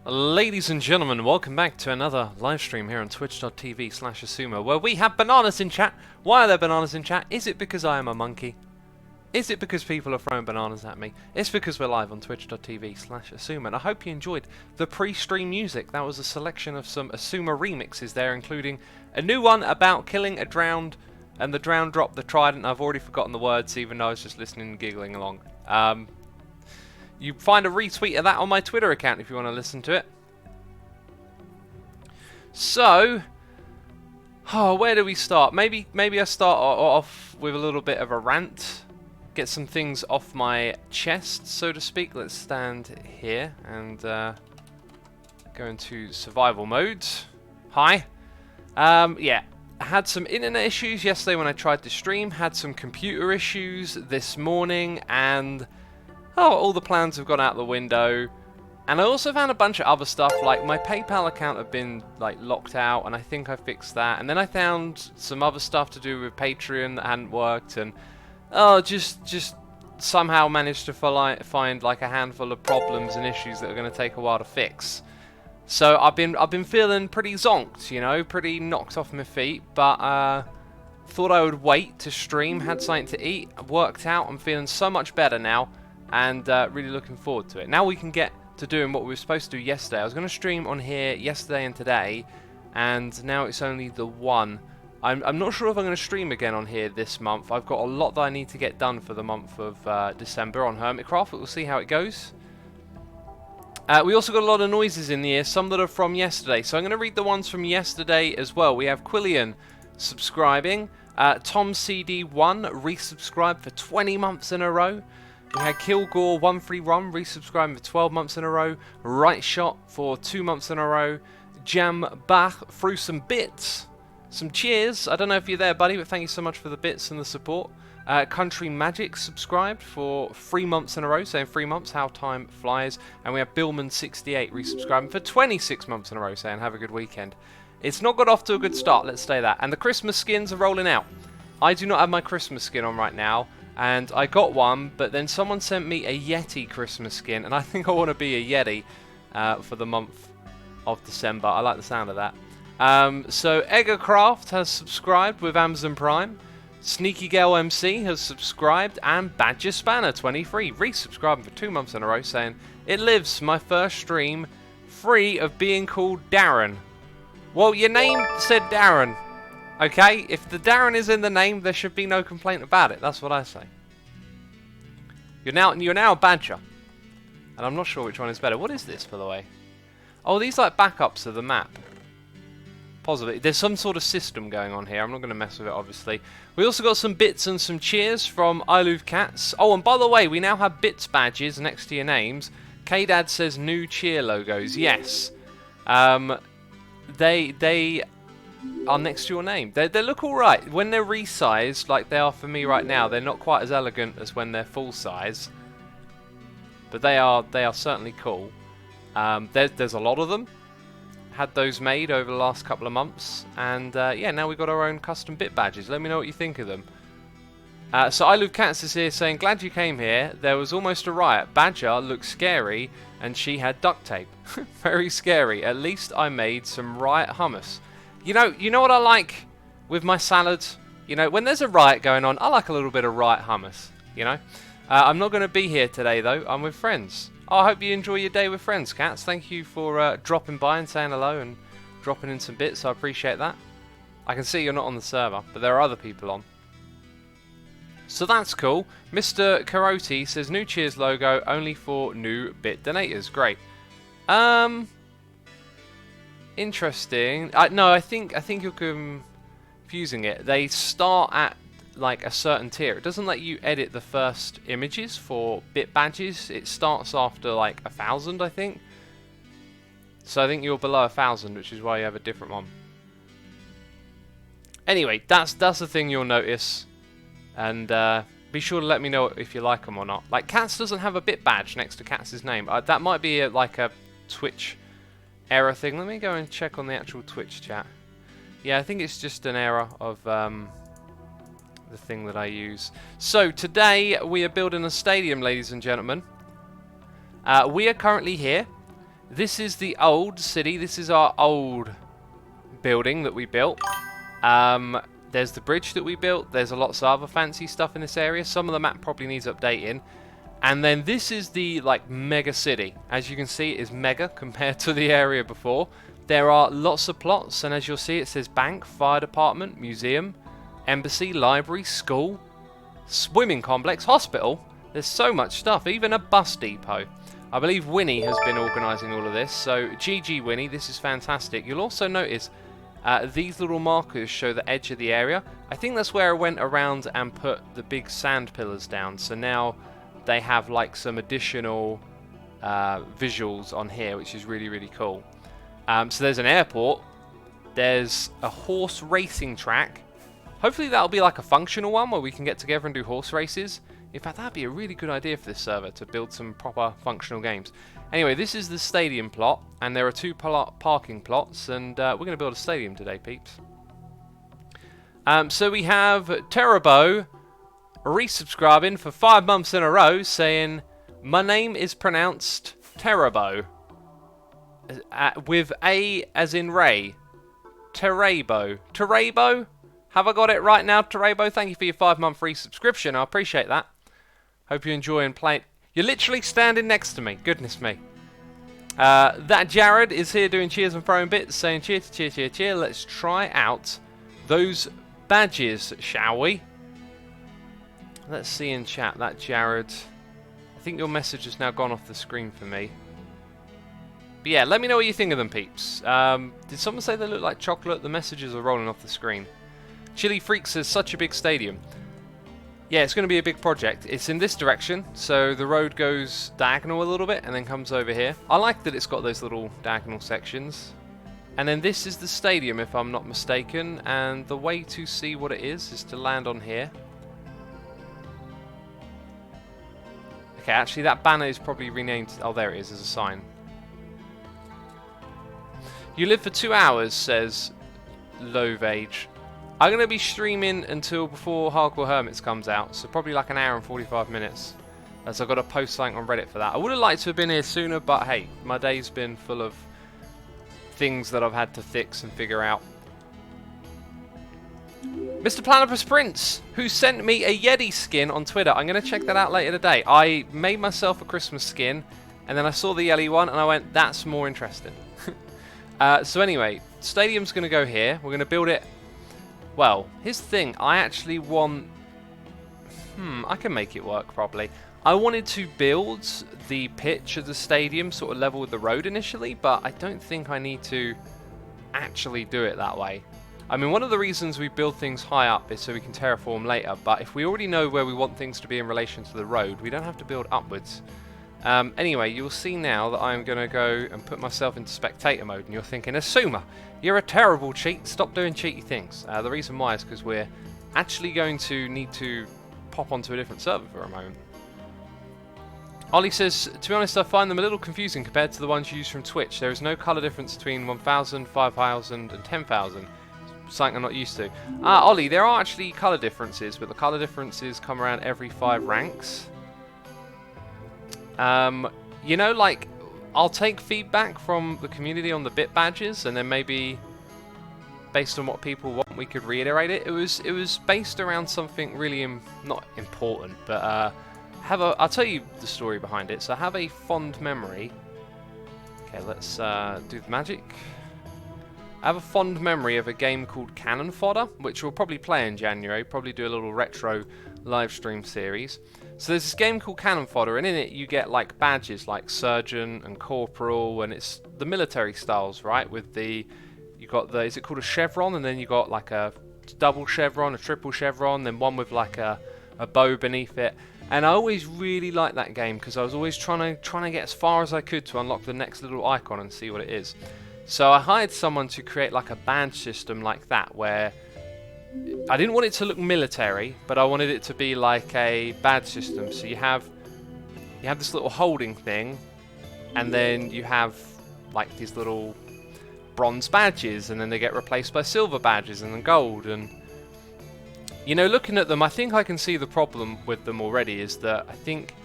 Ladies and gentlemen, welcome back to another live stream here on twitch.tv/Asuma, where we have bananas in chat. Why are there bananas in chat? Is it because I am a monkey? Is it because people are throwing bananas at me? It's because we're live on twitch.tv/Asuma, and I hope you enjoyed the pre-stream music. That was a selection of some Asuma remixes there, including a new one about killing a drowned, and the drowned dropped the trident. I've already forgotten the words, even though I was just listening and giggling along. You find a retweet of that on my Twitter account if you want to listen to it. So, where do we start? Maybe I start off with a little bit of a rant. Get some things off my chest, so to speak. Let's stand here and go into survival mode. Hi. Yeah. I had some internet issues yesterday when I tried to stream. Had some computer issues this morning, and all the plans have gone out the window. And I also found a bunch of other stuff, like my PayPal account had been locked out, and I think I fixed that. And then I found some other stuff to do with Patreon that hadn't worked, and just somehow managed to find like a handful of problems and issues that are going to take a while to fix. So I've been feeling pretty zonked, you know, pretty knocked off my feet, but thought I would wait to stream, had something to eat, worked out. I'm feeling so much better now. And really looking forward to it. Now we can get to doing what we were supposed to do yesterday. I was going to stream on here yesterday and today, and now it's only the one. I'm not sure if I'm going to stream again on here this month. I've got a lot that I need to get done for the month of December on Hermitcraft, but we'll see how it goes. We also got a lot of noises in the ear, some that are from yesterday. So I'm going to read the ones from yesterday as well. We have Quillian subscribing. Tom CD1 resubscribed for 20 months in a row. We had Kilgore131 resubscribing for 12 months in a row. Right Shot for 2 months in a row. Jam Bach threw some bits. Some cheers. I don't know if you're there, buddy, but thank you so much for the bits and the support. Country Magic subscribed for 3 months in a row, saying 3 months, how time flies. And we have Billman68 resubscribing for 26 months in a row, saying have a good weekend. It's not got off to a good start, let's say that. And the Christmas skins are rolling out. I do not have my Christmas skin on right now. And I got one, but then someone sent me a Yeti Christmas skin, and I think I want to be a Yeti for the month of December. I like the sound of that. So Eggercraft has subscribed with Amazon Prime. Sneaky Girl MC has subscribed, and Badger Spanner 23 resubscribing for 2 months in a row, saying, "It lives, my first stream, free of being called Darren." Well, your name said Darren. Okay, if the Darren is in the name, there should be no complaint about it. That's what I say. You're now a Badger, and I'm not sure which one is better. What is this, by the way? Oh, these like backups of the map. Possibly. There's some sort of system going on here. I'm not going to mess with it, obviously. We also got some bits and some cheers from I Love Cats. Oh, and by the way, we now have bits badges next to your names. K-Dad says new cheer logos. Yes. They are next to your name. They look alright. When they're resized, like they are for me right now, they're not quite as elegant as when they're full size. But they are certainly cool. There's a lot of them. Had those made over the last couple of months. And yeah, now we've got our own custom bit badges. Let me know what you think of them. So I Love Cats is here saying, "Glad you came here. There was almost a riot. Badger looked scary and she had duct tape." Very scary. At least I made some riot hummus. You know what I like with my salad? You know, when there's a riot going on, I like a little bit of riot hummus, you know? I'm not going to be here today, though. I'm with friends. I hope you enjoy your day with friends, Cats. Thank you for dropping by and saying hello and dropping in some bits. I appreciate that. I can see you're not on the server, but there are other people on. So that's cool. Mr. Karoti says, "New cheers logo only for new bit donators." Great. Interesting. No, I think you're confusing it. They start at like a certain tier. It doesn't let you edit the first images for bit badges. It starts after like 1,000, I think. So I think you're below 1,000, which is why you have a different one. Anyway, that's the thing you'll notice, and be sure to let me know if you like them or not. Like Cats doesn't have a bit badge next to Cats' name. That might be like a Twitch error thing. Let me go and check on the actual Twitch chat. Yeah, I think it's just an error of the thing that I use. So today we are building a stadium, ladies and gentlemen. We are currently here This is the old city. This is our old building that we built. There's the bridge that we built. There's lots of other fancy stuff in this area. Some of the map probably needs updating. And then this is the like mega city. As you can see, it is mega compared to the area before. There are lots of plots, and as you'll see, it says bank, fire department, museum, embassy, library, school, swimming complex, hospital. There's so much stuff, even a bus depot. I believe Winnie has been organising all of this, so GG Winnie, this is fantastic. You'll also notice these little markers show the edge of the area. I think that's where I went around and put the big sand pillars down, so now they have like some additional visuals on here, which is really, really cool. So there's an airport, there's a horse racing track. Hopefully that'll be like a functional one where we can get together and do horse races. In fact, that'd be a really good idea for this server to build some proper functional games. Anyway, this is the stadium plot, and there are 2 parking plots, and we're going to build a stadium today, peeps. So we have Terabo resubscribing for 5 months in a row, saying, "My name is pronounced Terabo, with A as in Ray. Terabo. Terabo? Have I got it right now, Terabo? Thank you for your 5-month free subscription. I appreciate that. Hope you enjoy and play. You're literally standing next to me. Goodness me. That Jared is here doing cheers and throwing bits, saying cheer to cheer, cheer, cheer. Let's try out those badges, shall we? Let's see in chat. That Jared. I think your message has now gone off the screen for me. But yeah, let me know what you think of them, peeps. Did someone say they look like chocolate? The messages are rolling off the screen. Chili Freak says, such a big stadium. Yeah, it's going to be a big project. It's in this direction, so the road goes diagonal a little bit and then comes over here. I like that it's got those little diagonal sections. And then this is the stadium, if I'm not mistaken, and the way to see what it is to land on here. Okay, actually that banner is probably renamed. Oh, there it is, as a sign. You live for 2 hours, says Lovage. I'm going to be streaming until before Hardcore Hermits comes out, so probably like an hour and 45 minutes, as I've got to post something on Reddit for that. I would have liked to have been here sooner, but hey, my day's been full of things that I've had to fix and figure out. Mr. Platypus Prince, who sent me a Yeti skin on Twitter. I'm going to check that out later today. I made myself a Christmas skin, and then I saw the yellow one, and I went, that's more interesting. So anyway, stadium's going to go here. We're going to build it. Well, here's the thing. I actually want... I can make it work probably. I wanted to build the pitch of the stadium sort of level with the road initially, but I don't think I need to actually do it that way. I mean, one of the reasons we build things high up is so we can terraform later, but if we already know where we want things to be in relation to the road, we don't have to build upwards. Anyway, you'll see now that I'm going to go and put myself into spectator mode, and you're thinking, Asuma, you're a terrible cheat, stop doing cheaty things. The reason why is because we're actually going to need to pop onto a different server for a moment. Ollie says, to be honest, I find them a little confusing compared to the ones used from Twitch. There is no colour difference between 1,000, 5,000 and 10,000. Something I'm not used to. Ollie, there are actually colour differences, but the colour differences come around every 5 ranks. You know, like, I'll take feedback from the community on the bit badges, and then maybe based on what people want, we could reiterate it. It was based around something really not important, but I'll tell you the story behind it. So I have a fond memory. Okay, let's do the magic. I have a fond memory of a game called Cannon Fodder, which we'll probably play in January. Probably do a little retro live stream series. So there's this game called Cannon Fodder, and in it you get like badges like Sergeant and Corporal, and it's the military styles, right? With the, you got the, is it called a chevron? And then you got like a double chevron, a triple chevron, then one with like a bow beneath it. And I always really liked that game because I was always trying to get as far as I could to unlock the next little icon and see what it is. So I hired someone to create like a badge system like that, where I didn't want it to look military, but I wanted it to be like a badge system. So you have this little holding thing, and then you have like these little bronze badges, and then they get replaced by silver badges and then gold. And you know, looking at them, I think I can see the problem with them already is that I think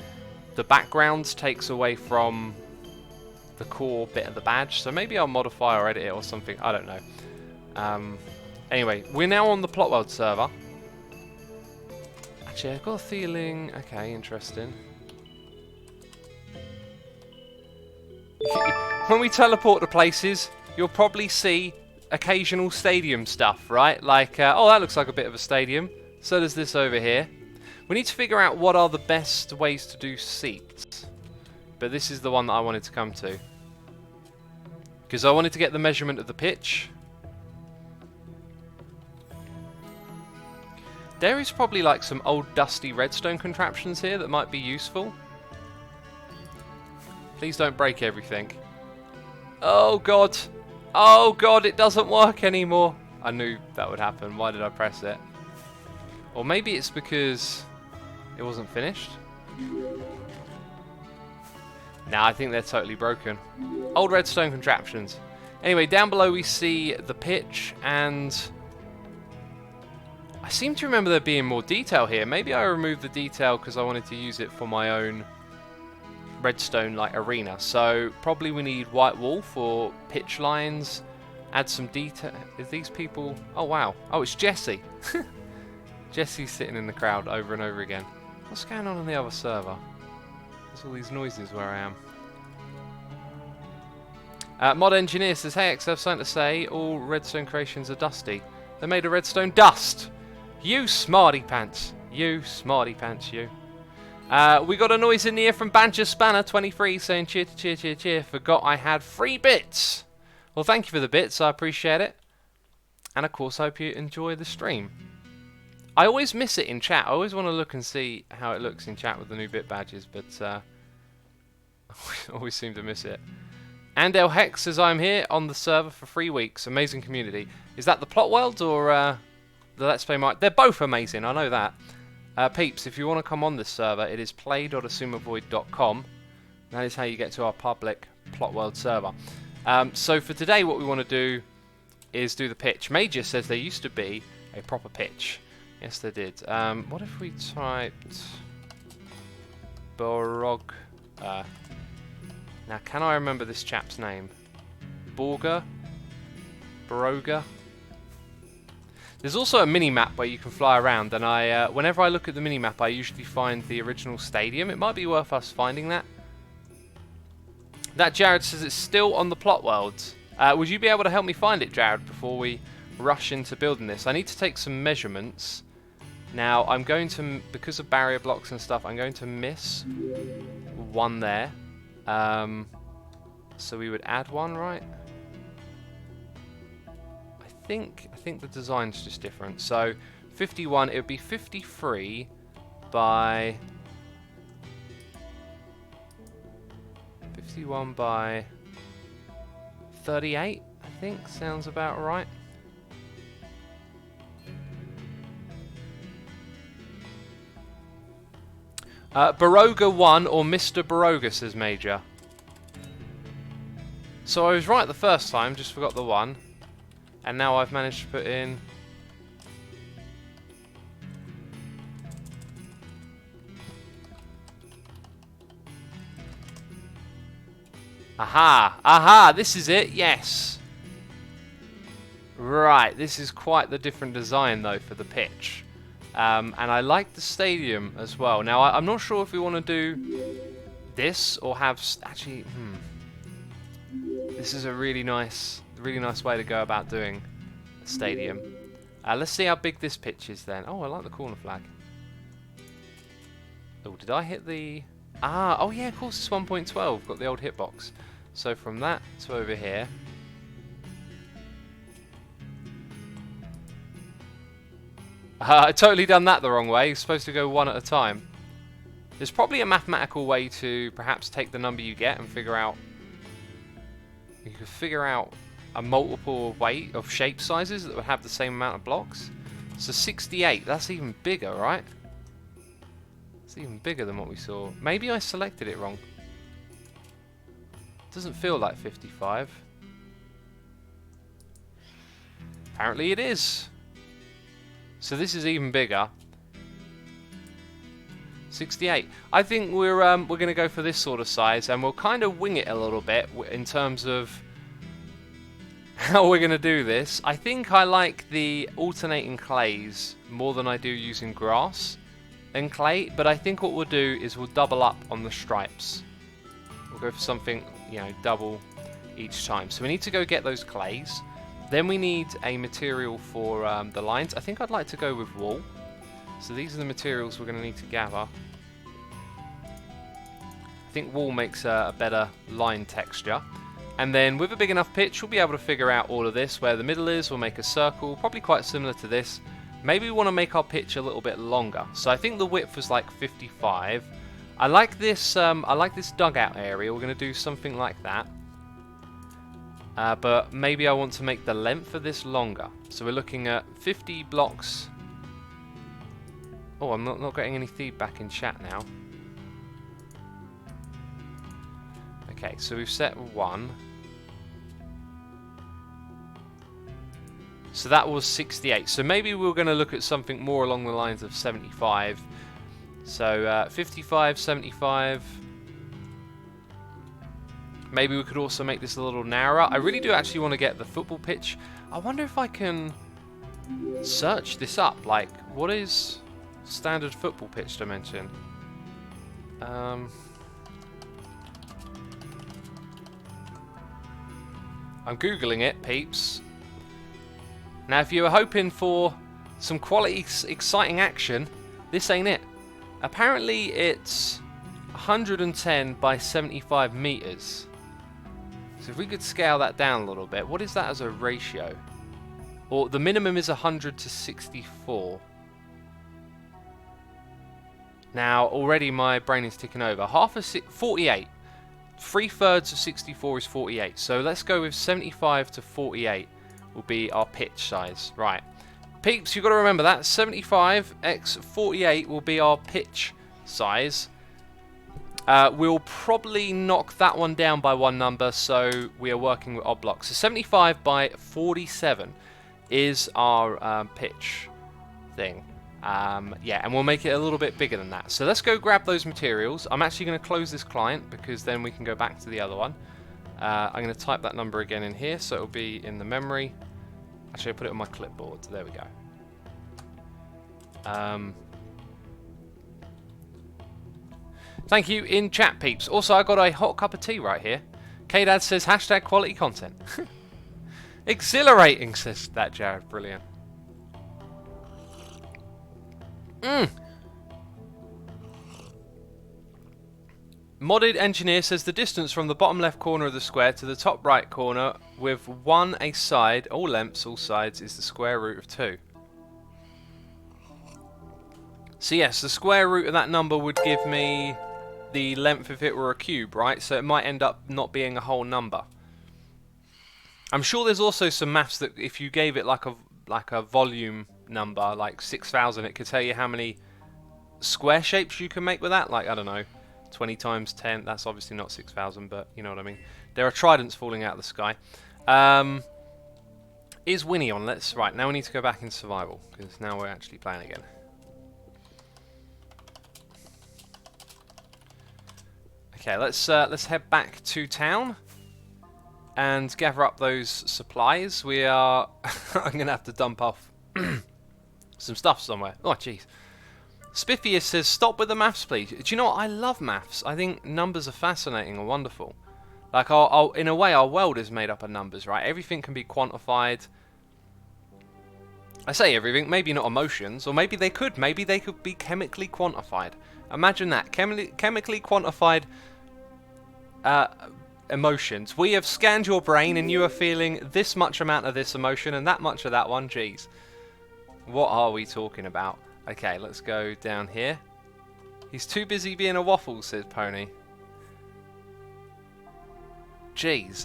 the backgrounds takes away from the core bit of the badge. So maybe I'll modify or edit it or something. I don't know. Anyway, we're now on the Plot World server. Actually, I've got a feeling... Okay, interesting. When we teleport to places, you'll probably see occasional stadium stuff, right? Like, oh, that looks like a bit of a stadium. So does this over here. We need to figure out what are the best ways to do seats. But this is the one that I wanted to come to. Because I wanted to get the measurement of the pitch. There is probably like some old dusty redstone contraptions here that might be useful. Please don't break everything. Oh god. Oh god, it doesn't work anymore. I knew that would happen. Why did I press it? Or maybe it's because it wasn't finished. Nah, I think they're totally broken. Old redstone contraptions. Anyway, down below we see the pitch, and I seem to remember there being more detail here. Maybe I removed the detail because I wanted to use it for my own redstone like arena. So probably we need white wall for pitch lines. Add some detail. Is these people... Oh wow. Oh, it's Jesse. Jesse's sitting in the crowd over and over again. What's going on the other server? There's all these noises where I am. Mod Engineer says, hey X, I have something to say. All redstone creations are dusty. They made a redstone dust. You smarty pants. You smarty pants, you. We got a noise in the ear from Banjo Spanner 23 saying cheer to cheer, cheer, cheer. Forgot I had 3 bits. Well, thank you for the bits. I appreciate it. And of course, I hope you enjoy the stream. I always miss it in chat. I always want to look and see how it looks in chat with the new bit badges, but I always seem to miss it. And El Hex says, I'm here on the server for 3 weeks. Amazing community. Is that the Plot World or the Let's Play Mike? They're both amazing, I know that. Peeps, if you want to come on this server, it is play.asumavoid.com. That is how you get to our public Plot World server. So for today, what we want to do is do the pitch. Major says there used to be a proper pitch. Yes, they did. What if we typed Borog? Now, can I remember this chap's name? Borga? Baroga? There's also a mini-map where you can fly around, and whenever I look at the mini-map, I usually find the original stadium. It might be worth us finding that. That Jared says it's still on the Plot World. Would you be able to help me find it, Jared, before we rush into building this? I need to take some measurements. Now, I'm going to, because of barrier blocks and stuff, I'm going to miss one there. So we would add one, right? I think the design's just different. So 51, it would be 53 by 51 by 38, I think sounds about right. Baroga 1 or Mr. Baroga, says Major. So I was right the first time, just forgot the 1. And now I've managed to put in... Aha! Aha! This is it! Yes! Right, this is quite the different design though for the pitch. And I like the stadium as well. Now, I'm not sure if we want to do this or have... Actually, this is a really nice way to go about doing a stadium. Let's see how big this pitch is then. Oh, I like the corner flag. Oh, did I hit the... Ah, oh yeah, of course it's 1.12. Got the old hitbox. So from that to over here... I totally done that the wrong way. You're supposed to go one at a time. There's probably a mathematical way to perhaps take the number you get and figure out... You could figure out a multiple of shape sizes that would have the same amount of blocks. So 68, that's even bigger, right? It's even bigger than what we saw. Maybe I selected it wrong. Doesn't feel like 55. Apparently it is. So this is even bigger. 68. I think we're going to go for this sort of size, and we'll kind of wing it a little bit in terms of how we're going to do this. I think I like the alternating clays more than I do using grass and clay, but I think what we'll do is we'll double up on the stripes. We'll go for something, you know, double each time. So we need to go get those clays. Then we need a material for the lines. I think I'd like to go with wool. So these are the materials we're going to need to gather. I think wool makes a better line texture. And then with a big enough pitch, we'll be able to figure out all of this. Where the middle is, we'll make a circle, probably quite similar to this. Maybe we want to make our pitch a little bit longer. So I think the width was like 55. I like this dugout area. We're going to do something like that. But maybe I want to make the length of this longer. So we're looking at 50 blocks. Oh, I'm not getting any feedback in chat now. Okay, so we've set 1. So that was 68. So maybe we're going to look at something more along the lines of 75. So 55, 75. Maybe we could also make this a little narrower. I really do actually want to get the football pitch. I wonder if I can search this up. Like, what is standard football pitch dimension? I'm Googling it, peeps. Now, if you were hoping for some quality, exciting action, this ain't it. Apparently, it's 110 by 75 meters. So if we could scale that down a little bit, what is that as a ratio? Or the minimum is 100 to 64. Now, already my brain is ticking over. 48. 3/3 of 64 is 48. So let's go with 75 to 48 will be our pitch size. Right. Peeps, you've got to remember that. 75 x 48 will be our pitch size. We'll probably knock that one down by one number, so we are working with odd blocks. So 75 by 47 is our pitch thing. Yeah, and we'll make it a little bit bigger than that. So let's go grab those materials. I'm actually going to close this client because then we can go back to the other one. I'm going to type that number again in here, so it'll be in the memory. Actually, I'll put it on my clipboard. There we go. Thank you in chat, peeps. Also, I got a hot cup of tea right here. K-Dad says, hashtag quality content. Exhilarating, says that Jared. Brilliant. Modded Engineer says the distance from the bottom left corner of the square to the top right corner with 1 a side, all lengths, all sides, is the square root of 2. So yes, the square root of that number would give me the length if it were a cube, right? So it might end up not being a whole number. I'm sure there's also some maths that if you gave it like a volume number, like 6,000, it could tell you how many square shapes you can make with that. Like, I don't know, 20 times 10. That's obviously not 6,000, but you know what I mean. There are tridents falling out of the sky. Is Winnie on? Right, now we need to go back in survival, because now we're actually playing again. Okay, let's head back to town and gather up those supplies. We are... I'm going to have to dump off some stuff somewhere. Oh, jeez. Spiffius says, stop with the maths, please. Do you know what? I love maths. I think numbers are fascinating and wonderful. Like, in a way, our world is made up of numbers, right? Everything can be quantified. I say everything, maybe not emotions, or maybe they could. Maybe they could be chemically quantified. Imagine that. Chemically quantified emotions. We have scanned your brain and you are feeling this much amount of this emotion and that much of that one. Jeez. What are we talking about? Okay, let's go down here. He's too busy being a waffle, says Pony. Jeez.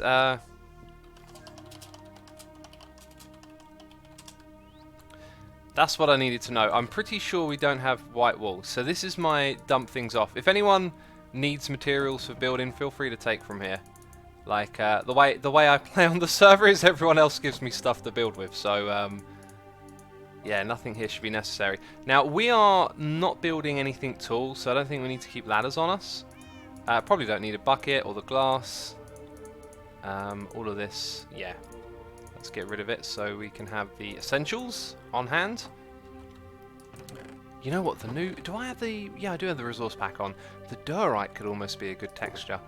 That's what I needed to know. I'm pretty sure we don't have white walls. So this is my dump things off. If anyone needs materials for building, feel free to take from here. Like the way I play on the server is everyone else gives me stuff to build with. So Yeah, nothing here should be necessary. Now, we are not building anything tall, so I don't think we need to keep ladders on us. Probably don't need a bucket or the glass. All of this, yeah. Let's get rid of it so we can have the essentials on hand. You know what, the new... Do I have the... Yeah, I do have the resource pack on. The diorite could almost be a good texture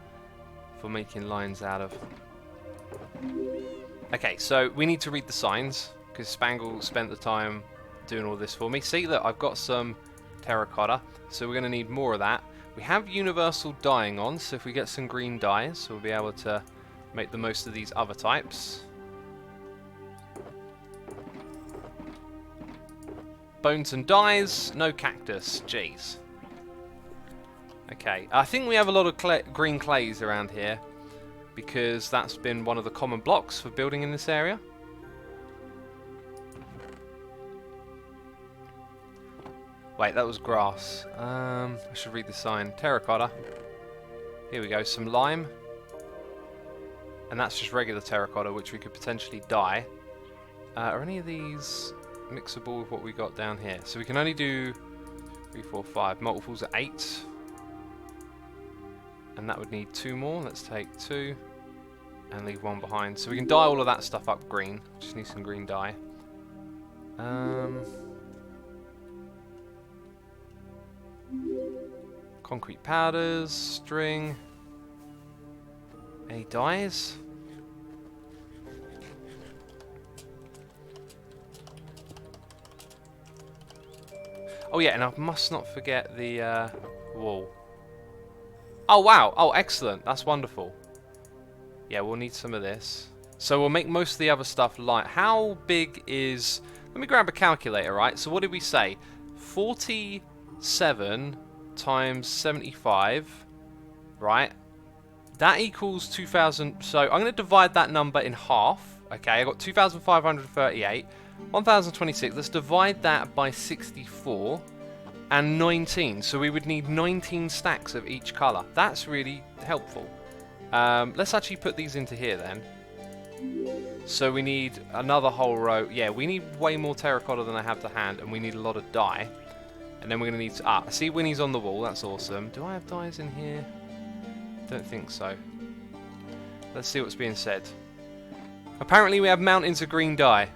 for making lines out of. Okay, so we need to read the signs, because Spangle spent the time doing all this for me. See, that I've got some terracotta, so we're going to need more of that. We have universal dyeing on, so if we get some green dyes, we'll be able to make the most of these other types. Bones and dyes, no cactus, jeez. Okay, I think we have a lot of green clays around here, because that's been one of the common blocks for building in this area. Wait, that was grass. I should read the sign. Terracotta. Here we go, some lime. And that's just regular terracotta, which we could potentially dye. Are any of these mixable with what we got down here? So we can only do 3, 4, 5. Multiples are 8. And that would need 2 more. Let's take 2 and leave 1 behind. So we can dye all of that stuff up green. Just need some green dye. Concrete powders, string. Any dyes? Oh yeah, and I must not forget the wool. Oh wow, oh excellent, that's wonderful. Yeah, we'll need some of this. So we'll make most of the other stuff light. How big is... Let me grab a calculator, right? So what did we say? 47 times 75, right? That equals 2,000. So I'm going to divide that number in half. Okay, I got 2,538, 1,026. Let's divide that by 64 and 19. So we would need 19 stacks of each color. That's really helpful. Let's actually put these into here then. So we need another whole row. Yeah, we need way more terracotta than I have to hand, and we need a lot of dye. And then we're going to need to... I see Winnie's on the wall. That's awesome. Do I have dyes in here? Don't think so. Let's see what's being said. Apparently we have mountains of green dye.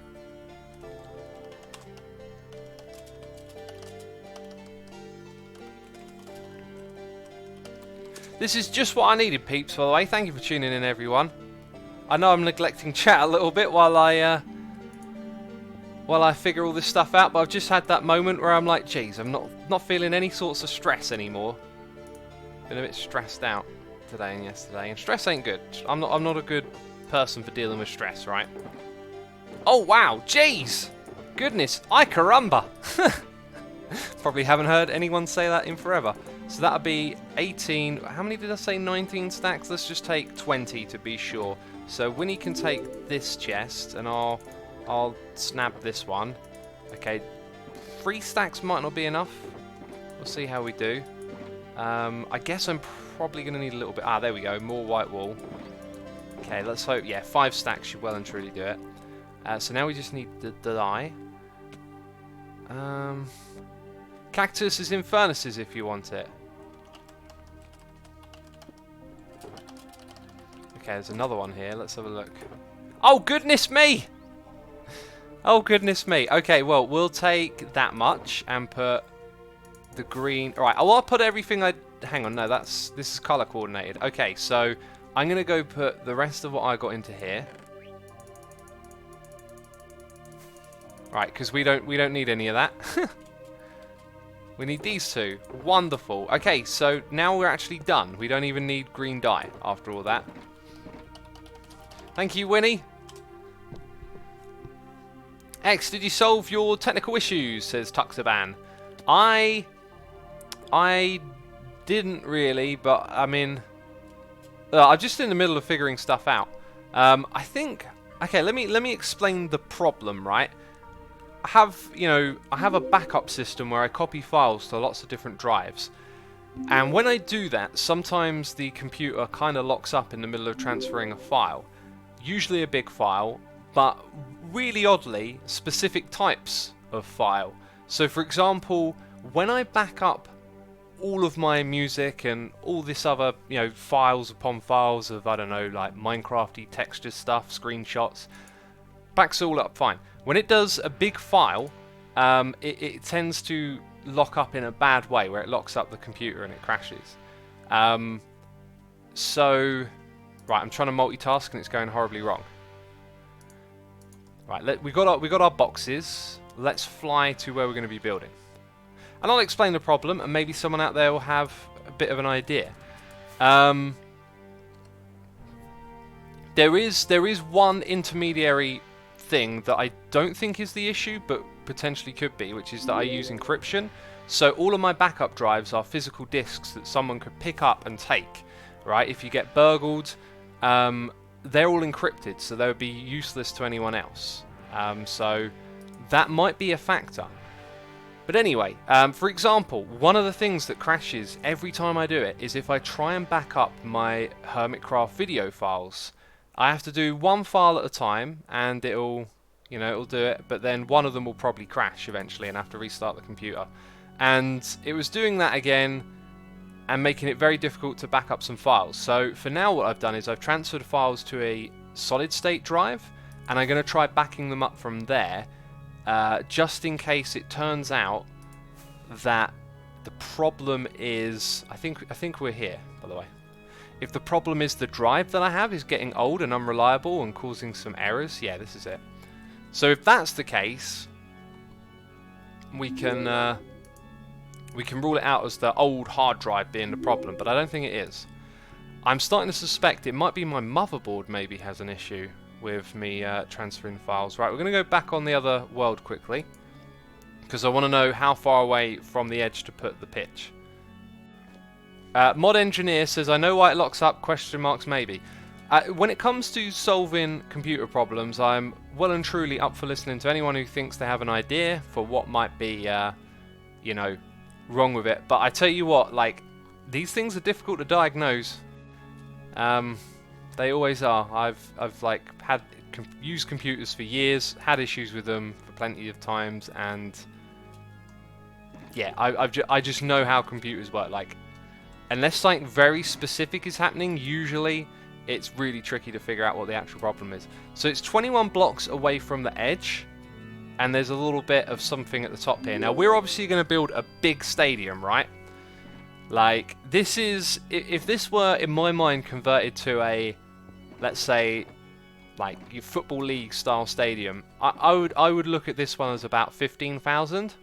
This is just what I needed, peeps, by the way. Thank you for tuning in, everyone. I know I'm neglecting chat a little bit while I figure all this stuff out, but I've just had that moment where I'm like, geez, I'm not feeling any sorts of stress anymore. Been a bit stressed out today and yesterday, and stress ain't good. I'm not a good person for dealing with stress, right? Oh wow, jeez, goodness, ay caramba. Probably haven't heard anyone say that in forever. So that'll be 18. How many did I say? 19 stacks. Let's just take 20 to be sure. So Winnie can take this chest, and I'll snap this one. Okay, 3 stacks might not be enough. We'll see how we do. I guess I'm probably going to need a little bit. Ah, there we go. More white wool. Okay, let's hope. Yeah, 5 stacks should well and truly do it. So now we just need the dye. Cactus is in furnaces if you want it. Okay, there's another one here. Let's have a look. Oh, goodness me! Oh, goodness me. Okay, well, we'll take that much and put the green... Alright, I'll put everything I... Hang on, no, this is color coordinated. Okay, so I'm going to go put the rest of what I got into here. Right, because we don't need any of that. We need these 2. Wonderful. Okay, so now we're actually done. We don't even need green dye after all that. Thank you, Winnie. X, did you solve your technical issues? Says Tuxaban. I didn't really, but I mean, I'm just in the middle of figuring stuff out. I think. Okay, let me explain the problem, right? I have a backup system where I copy files to lots of different drives. And when I do that, sometimes the computer kind of locks up in the middle of transferring a file. Usually a big file, but really oddly, specific types of file. So for example, when I back up all of my music and all this other, you know, files upon files of, I don't know, like Minecrafty texture stuff, screenshots, backs it all up fine. When it does a big file, it tends to lock up in a bad way, where it locks up the computer and it crashes. So, right, I'm trying to multitask and it's going horribly wrong. Right, we got our boxes. Let's fly to where we're going to be building. And I'll explain the problem, and maybe someone out there will have a bit of an idea. There is one intermediary thing that I don't think is the issue, but potentially could be, which is that I use encryption. So all of my backup drives are physical disks that someone could pick up and take. Right? If you get burgled, they're all encrypted, so they would be useless to anyone else. So that might be a factor. But anyway, for example, one of the things that crashes every time I do it is if I try and back up my Hermitcraft video files. I have to do one file at a time, and it'll do it, but then one of them will probably crash eventually and have to restart the computer. And it was doing that again and making it very difficult to back up some files. So for now, what I've done is I've transferred files to a solid state drive, and I'm going to try backing them up from there, just in case it turns out that the problem is, I think we're here, by the way. If the problem is the drive that I have is getting old and unreliable and causing some errors, yeah, this is it. So if that's the case, we can rule it out as the old hard drive being the problem, but I don't think it is. I'm starting to suspect it might be my motherboard maybe has an issue with me transferring files. Right, we're going to go back on the other world quickly, because I want to know how far away from the edge to put the pitch. Mod Engineer says, I know why it locks up, question marks maybe. When it comes to solving computer problems, I'm well and truly up for listening to anyone who thinks they have an idea for what might be, you know, wrong with it. But I tell you what, like, these things are difficult to diagnose. They always are. I've like used computers for years, had issues with them for plenty of times, and yeah, I just know how computers work. Like, unless something very specific is happening, usually it's really tricky to figure out what the actual problem is. So it's 21 blocks away from the edge, and there's a little bit of something at the top here. Now, we're obviously going to build a big stadium, right? Like, this is, if this were, in my mind, converted to a, let's say, like, your Football League style stadium, I would look at this one as about 15,000.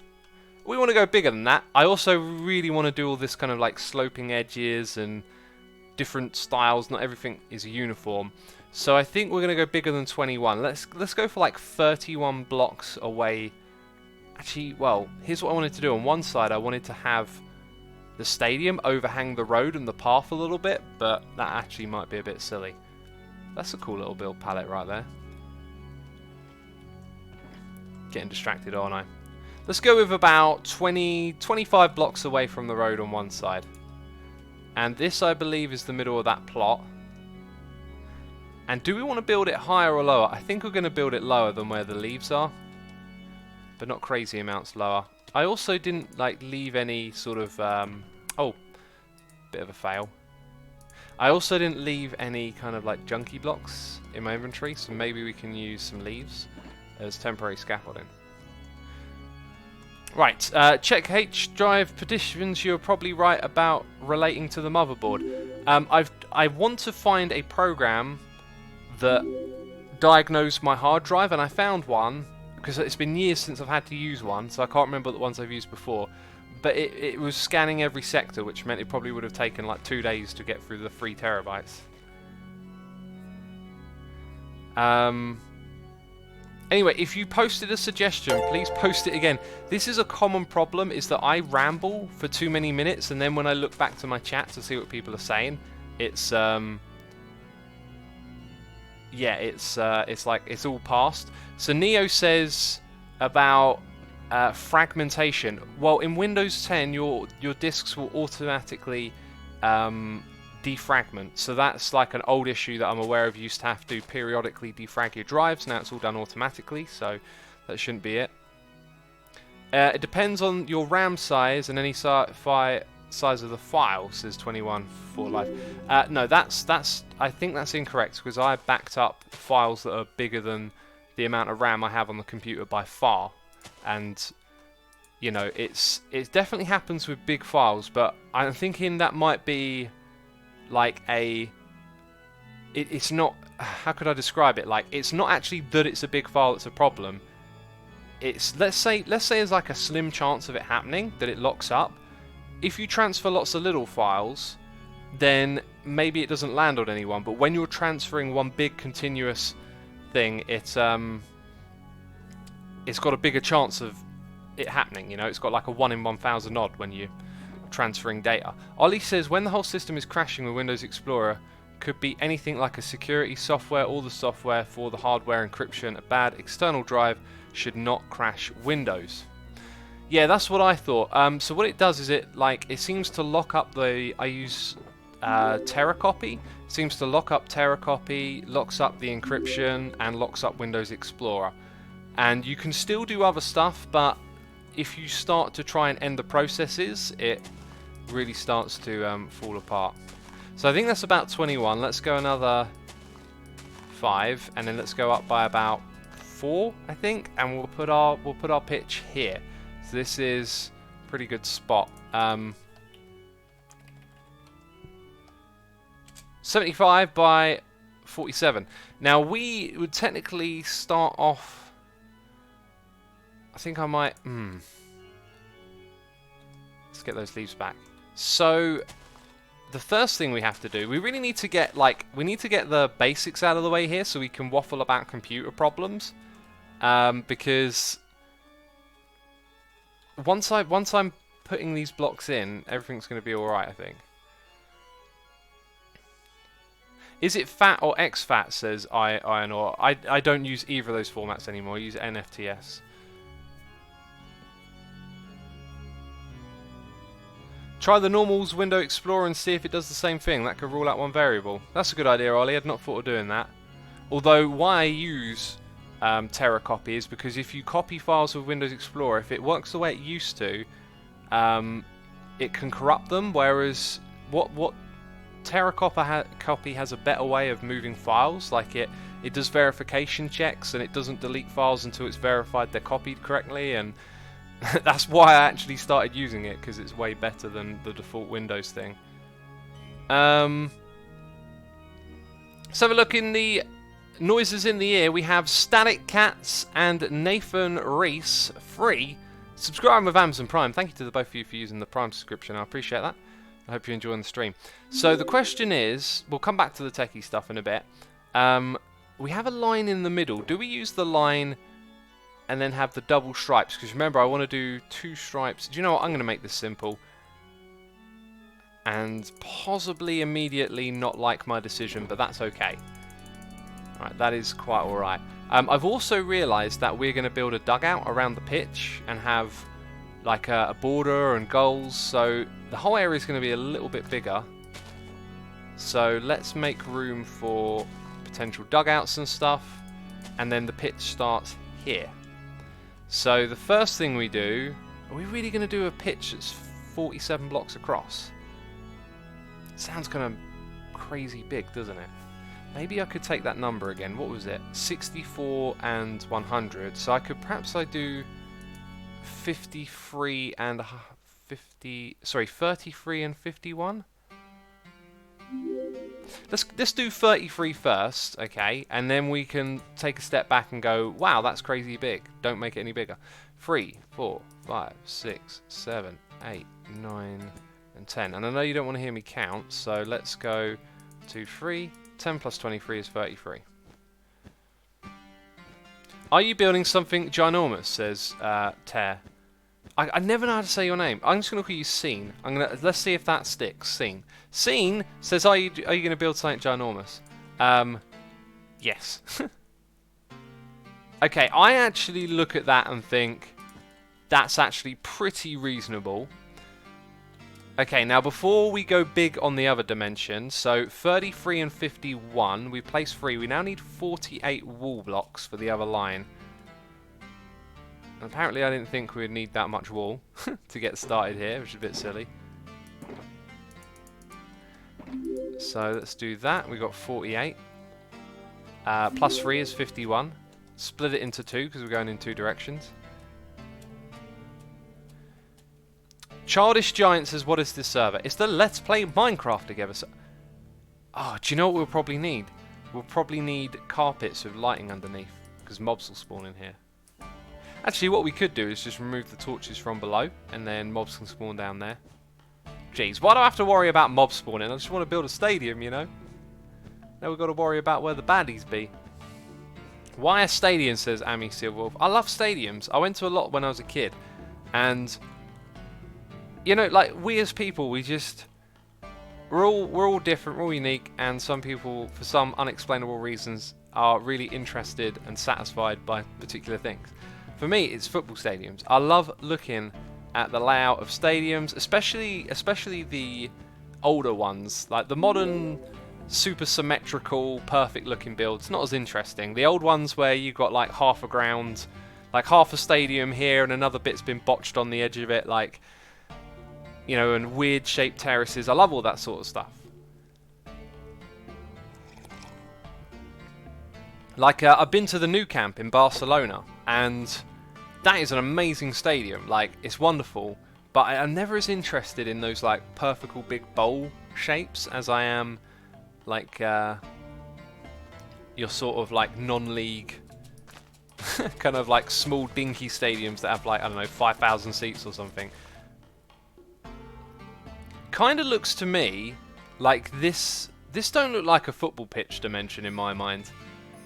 We want to go bigger than that. I also really want to do all this kind of like sloping edges and different styles. Not everything is uniform. So I think we're going to go bigger than 21. Let's go for like 31 blocks away. Actually, well, here's what I wanted to do. On one side, I wanted to have the stadium overhang the road and the path a little bit, but that actually might be a bit silly. That's a cool little build palette right there. Getting distracted, aren't I? Let's go with about 25 blocks away from the road on one side. And this, I believe, is the middle of that plot. And do we want to build it higher or lower? I think we're going to build it lower than where the leaves are, but not crazy amounts lower. I also didn't like leave any sort of oh, bit of a fail. I also didn't leave any kind of like junky blocks in my inventory, so maybe we can use some leaves as temporary scaffolding. Right, check H drive petitions. You're probably right about relating to the motherboard. I want to find a program that diagnosed my hard drive, and I found one because it's been years since I've had to use one, so I can't remember the ones I've used before. But it was scanning every sector, which meant it probably would have taken like 2 days to get through the 3 terabytes. Anyway, if you posted a suggestion, please post it again. This is a common problem, is that I ramble for too many minutes, and then when I look back to my chat to see what people are saying, it's yeah, it's like it's all past. So Neo says about fragmentation. Well, in Windows 10, your disks will automatically defragment. So that's like an old issue that I'm aware of. You used to have to periodically defrag your drives. Now it's all done automatically, so that shouldn't be it. It depends on your RAM size and any size of the file, says 21 for life. No, I think that's incorrect, because I backed up files that are bigger than the amount of RAM I have on the computer by far. And, you know, it definitely happens with big files, but I'm thinking that might be like it's not, how could I describe it? Like, it's not actually that it's a big file that's a problem. It's, let's say there's like a slim chance of it happening, that it locks up. If you transfer lots of little files, then maybe it doesn't land on anyone. But when you're transferring one big continuous thing, it's got a bigger chance of it happening. You know, it's got like a 1 in 1,000 odd when you're transferring data. Ollie says when the whole system is crashing with Windows Explorer, could be anything like a security software or the software for the hardware encryption. A bad external drive should not crash Windows. Yeah, that's what I thought. So what it does is it seems to lock up the, I use Terracopy. It seems to lock up Terracopy, locks up the encryption, and locks up Windows Explorer. And you can still do other stuff, but if you start to try and end the processes, it really starts to fall apart. So I think that's about 21. Let's go another 5, and then let's go up by about 4, I think, and we'll put our pitch here. So this is a pretty good spot. 75 by 47. Now we would technically start off. I think I might. Let's get those leaves back. So the first thing we have to do, we really need to get the basics out of the way here, so we can waffle about computer problems. Because once I'm putting these blocks in, everything's going to be alright, I think. Is it FAT or XFAT, says Ironor. I don't use either of those formats anymore. I use NFTS. Try the normals window Explorer and see if it does the same thing. That could rule out one variable. That's a good idea, Ollie. I'd not thought of doing that. Although, why I use Terracopy is because if you copy files with Windows Explorer, if it works the way it used to, it can corrupt them, whereas what Terracopy has a better way of moving files. Like it does verification checks, and it doesn't delete files until it's verified they're copied correctly, and that's why I actually started using it, because it's way better than the default Windows thing. Let's have a look in the noises in the ear. We have Static Cats and Nathan Reese free. Subscribing with Amazon Prime. Thank you to the both of you for using the Prime subscription. I appreciate that. I hope you're enjoying the stream. So the question is, we'll come back to the techie stuff in a bit. We have a line in the middle. Do we use the line and then have the double stripes? Because remember, I want to do 2 stripes. Do you know what? I'm going to make this simple. And possibly immediately not like my decision, but that's okay. Right, that is quite alright. I've also realised that we're going to build a dugout around the pitch and have like a border and goals, so the whole area is going to be a little bit bigger. So let's make room for potential dugouts and stuff, and then the pitch starts here. So the first thing we do, are we really going to do a pitch that's 47 blocks across? Sounds kind of crazy big, doesn't it? Maybe I could take that number again. What was it? 64 and 100. So I could perhaps do 33 and 51. Let's do 33 first, okay? And then we can take a step back and go, wow, that's crazy big. Don't make it any bigger. 3, 4, 5, 6, 7, 8, 9, and 10. And I know you don't want to hear me count, so let's go 2, 3. 10 plus 23 is 33. Are you building something ginormous, says Tear. I never know how to say your name. I'm just going to call you Scene. Let's see if that sticks. Scene. Scene says, are you going to build something ginormous? Yes. Okay, I actually look at that and think that's actually pretty reasonable. Okay, now before we go big on the other dimensions, so 33 and 51, we place 3. We now need 48 wall blocks for the other line. Apparently I didn't think we'd need that much wall to get started here, which is a bit silly. So let's do that. We got 48. Plus 3 is 51. Split it into 2 because we're going in 2 directions. Childish Giant says, what is this server? It's the Let's Play Minecraft together. So oh, do you know what we'll probably need? We'll probably need carpets with lighting underneath because mobs will spawn in here. Actually, what we could do is just remove the torches from below and then mobs can spawn down there. Jeez, why do I have to worry about mob spawning? I just want to build a stadium, you know? Now we've got to worry about where the baddies be. Why a stadium, says Amy Silverwolf. I love stadiums. I went to a lot when I was a kid. And, you know, like, we as people, we're all different, we're all unique. And some people, for some unexplainable reasons, are really interested and satisfied by particular things. For me, it's football stadiums. I love looking at the layout of stadiums, especially the older ones, like the modern super symmetrical perfect looking builds, not as interesting. The old ones where you got like half a ground, like half a stadium here and another bit's been botched on the edge of it, like, you know, and weird shaped terraces. I love all that sort of stuff. Like I've been to the Nou Camp in Barcelona, and that is an amazing stadium. Like, it's wonderful, but I'm never as interested in those like perfect big bowl shapes as I am like your sort of like non-league kind of like small dinky stadiums that have like, I don't know, 5,000 seats or something. Kind of looks to me like this don't look like a football pitch dimension in my mind.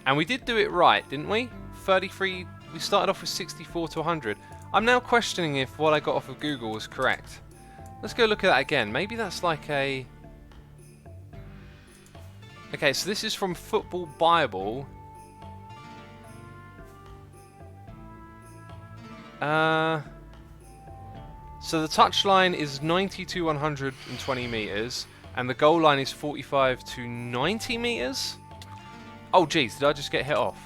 And we did do it right, didn't we? 33. We started off with 64 to 100. I'm now questioning if what I got off of Google was correct. Let's go look at that again. Maybe that's like a... Okay, so this is from Football Bible. So the touchline is 90 to 120 meters, and the goal line is 45 to 90 meters. Oh, geez, did I just get hit off?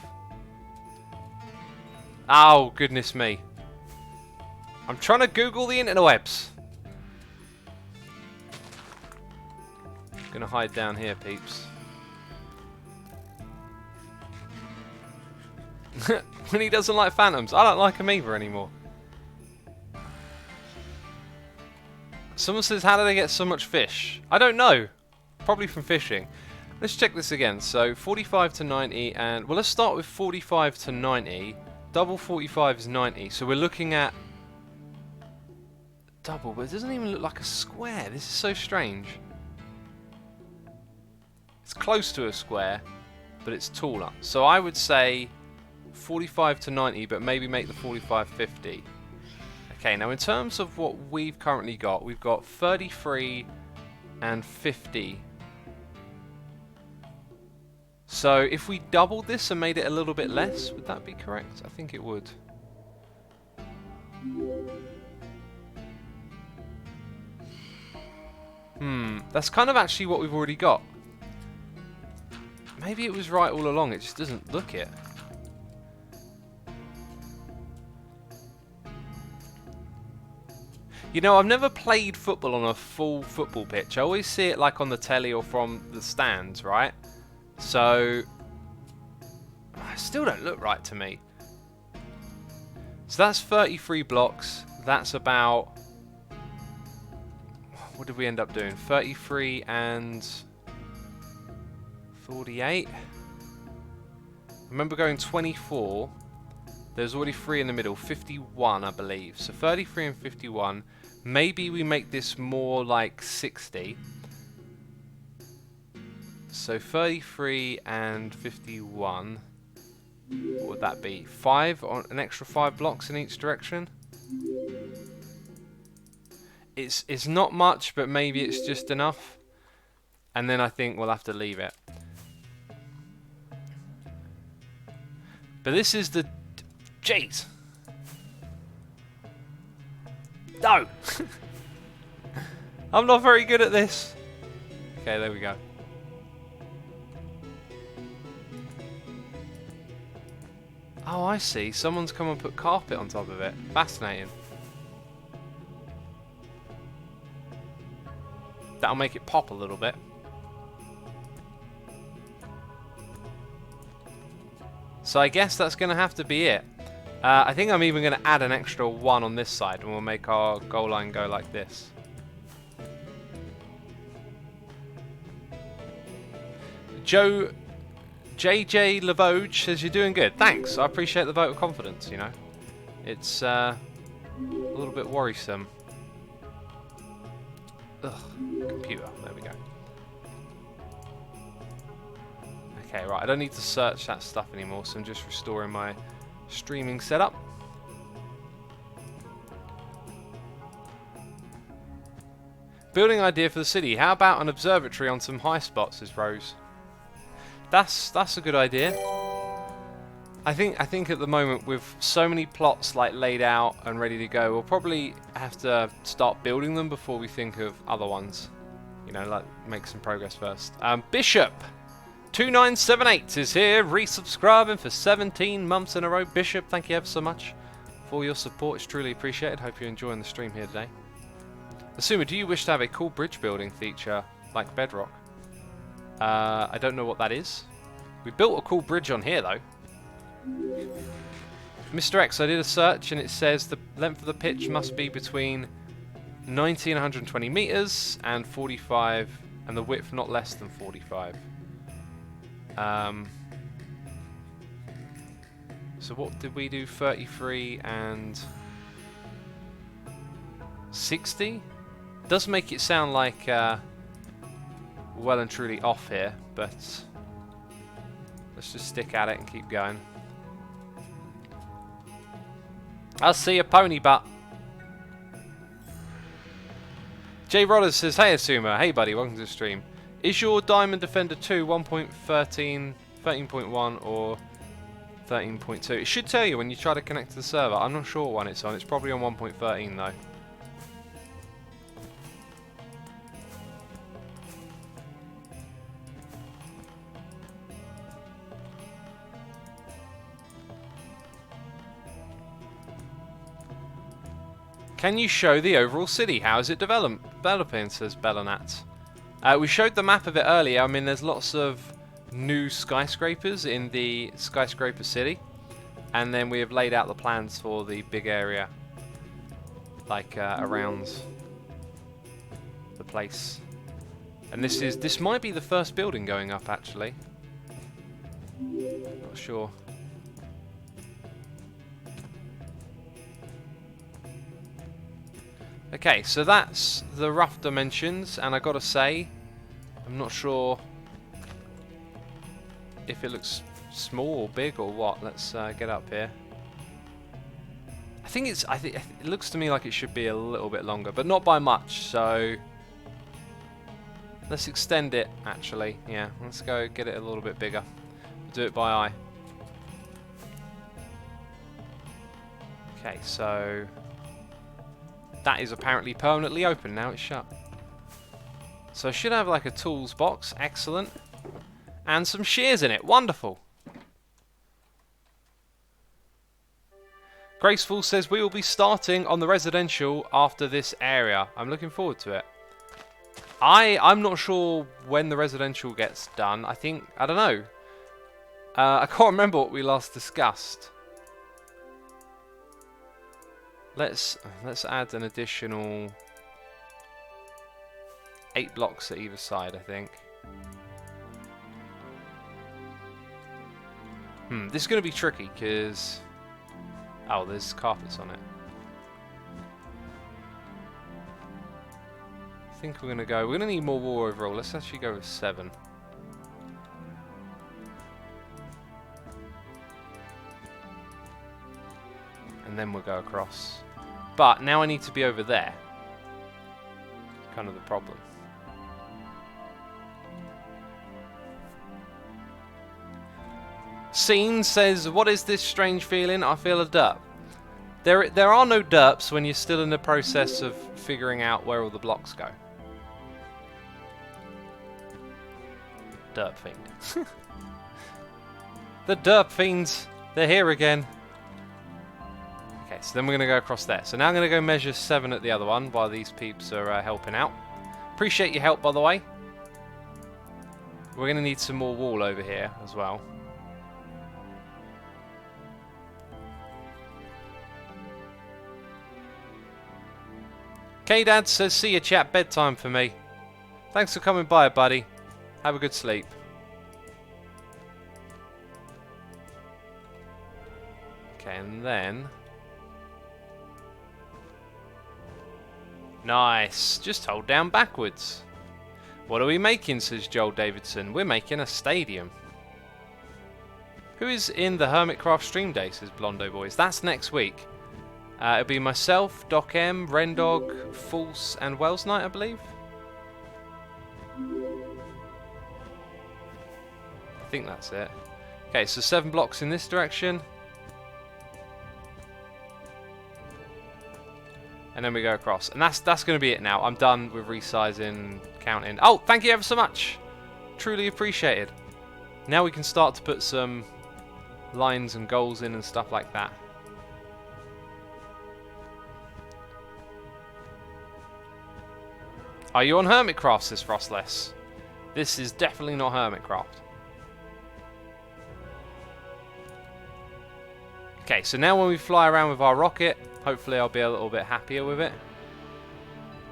Oh, goodness me. I'm trying to Google the interwebs. Gonna hide down here, peeps. When he doesn't like phantoms, I don't like him either anymore. Someone says, how do they get so much fish? I don't know. Probably from fishing. Let's check this again. So 45 to 90, and well, let's start with 45 to 90. Double 45 is 90, so we're looking at double, but it doesn't even look like a square. This is so strange. It's close to a square, but it's taller. So I would say 45 to 90, but maybe make the 45 50. Okay, now in terms of what we've currently got, we've got 33 and 50. So if we doubled this and made it a little bit less, would that be correct? I think it would. That's kind of actually what we've already got. Maybe it was right all along, it just doesn't look it. You know, I've never played football on a full football pitch. I always see it like on the telly or from the stands, right? So, it still don't look right to me. So that's 33 blocks. That's about... What did we end up doing? 33 and 48. I remember going 24. There's already 3 in the middle. 51, I believe. So 33 and 51. Maybe we make this more like 60. So 33 and 51. What would that be? 5 on an extra 5 blocks in each direction. It's not much, but maybe it's just enough. And then I think we'll have to leave it. But this is the... Jeez! No! I'm not very good at this. Okay, there we go. Oh, I see. Someone's come and put carpet on top of it. Fascinating. That'll make it pop a little bit. So I guess that's going to have to be it. I think I'm even going to add an extra one on this side, and we'll make our goal line go like this. JJ Lavoge says you're doing good. Thanks. I appreciate the vote of confidence, you know. It's a little bit worrisome. Ugh, computer. There we go. Okay, right. I don't need to search that stuff anymore, so I'm just restoring my streaming setup. Building idea for the city. How about an observatory on some high spots, says Rose. That's a good idea. I think at the moment with so many plots like laid out and ready to go, we'll probably have to start building them before we think of other ones. You know, like make some progress first. Bishop 2978 is here, resubscribing for 17 months in a row. Bishop, thank you ever so much for your support. It's truly appreciated. Hope you're enjoying the stream here today. Asuma, do you wish to have a cool bridge building feature like Bedrock? I don't know what that is. We built a cool bridge on here though. Mr. X, I did a search and it says the length of the pitch must be between 90 and 120 meters and 45, and the width not less than 45. So what did we do? 33 and 60? Does make it sound like well and truly off here, but let's just stick at it and keep going. I'll see a pony butt. Jay Rodders says, hey Asuma, hey buddy, welcome to the stream. Is your Diamond Defender 2 1.13, 13.1 or 13.2? It should tell you when you try to connect to the server. I'm not sure what one it's on. It's probably on 1.13 though. Can you show the overall city? How is it developing, says Bellanat. We showed the map of it earlier. I mean, there's lots of new skyscrapers in the skyscraper city. And then we have laid out the plans for the big area, like around the place. And this might be the first building going up, actually. Not sure. Okay, so that's the rough dimensions, and I gotta say, I'm not sure if it looks small or big or what. Let's get up here. I think it looks to me like it should be a little bit longer, but not by much. So let's extend it. Actually, yeah, let's go get it a little bit bigger. Do it by eye. Okay, so that is apparently permanently open now. It's shut. So I should have like a tools box. Excellent. And some shears in it. Wonderful. Graceful says we will be starting on the residential after this area. I'm looking forward to it. I'm not sure when the residential gets done. I don't know. I can't remember what we last discussed. Let's add an additional 8 blocks at either side, I think. This is going to be tricky because there's carpets on it. I think we're going to need more wall overall. Let's actually go with 7. And then we'll go across. But now I need to be over there. Kind of the problem. Scene says, what is this strange feeling? I feel a derp. There are no derps when you're still in the process of figuring out where all the blocks go. Derp fiend. The derp fiends They're here again. Okay, so then we're going to go across there. So now I'm going to go measure 7 at the other one while these peeps are helping out. Appreciate your help, by the way. We're going to need some more wall over here as well. K-Dad says, see you chat, bedtime for me. Thanks for coming by, buddy. Have a good sleep. Okay, and then... Nice. Just hold down backwards. What are we making, says Joel Davidson. We're making a stadium. Who is in the Hermitcraft stream day, says Blondo Boys. That's next week. It'll be myself, Doc M, Rendog, False, and Wells Knight, I believe. I think that's it. Okay, so 7 blocks in this direction. And then we go across. And that's going to be it now. I'm done with resizing, counting. Oh, thank you ever so much. Truly appreciated. Now we can start to put some lines and goals in and stuff like that. Are you on Hermitcraft, says Frostless? This is definitely not Hermitcraft. Okay, so now when we fly around with our rocket, hopefully I'll be a little bit happier with it.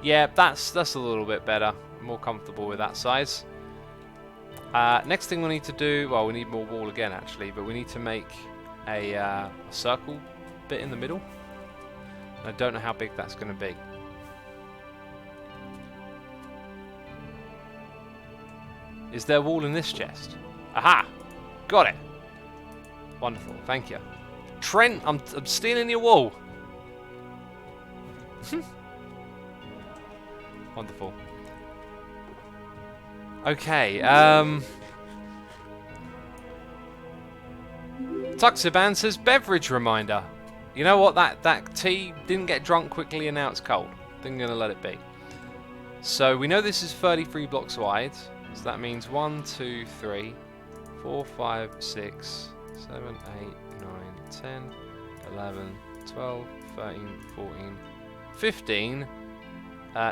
Yeah, that's a little bit better. More comfortable with that size. Next thing we need to do, well, we need more wall again actually, but we need to make a circle bit in the middle. I don't know how big that's going to be. Is there wall in this chest? Aha! Got it! Wonderful, thank you. Trent, I'm stealing your wall! Wonderful. Okay, Tuxiban says beverage reminder. You know what, that tea didn't get drunk quickly and now it's cold. I think I'm going to let it be. So we know this is 33 blocks wide. So that means 1, 2, 3, 4, 5, 6, 7, 8, 9, 10, 11, 12, 13, 14, 15,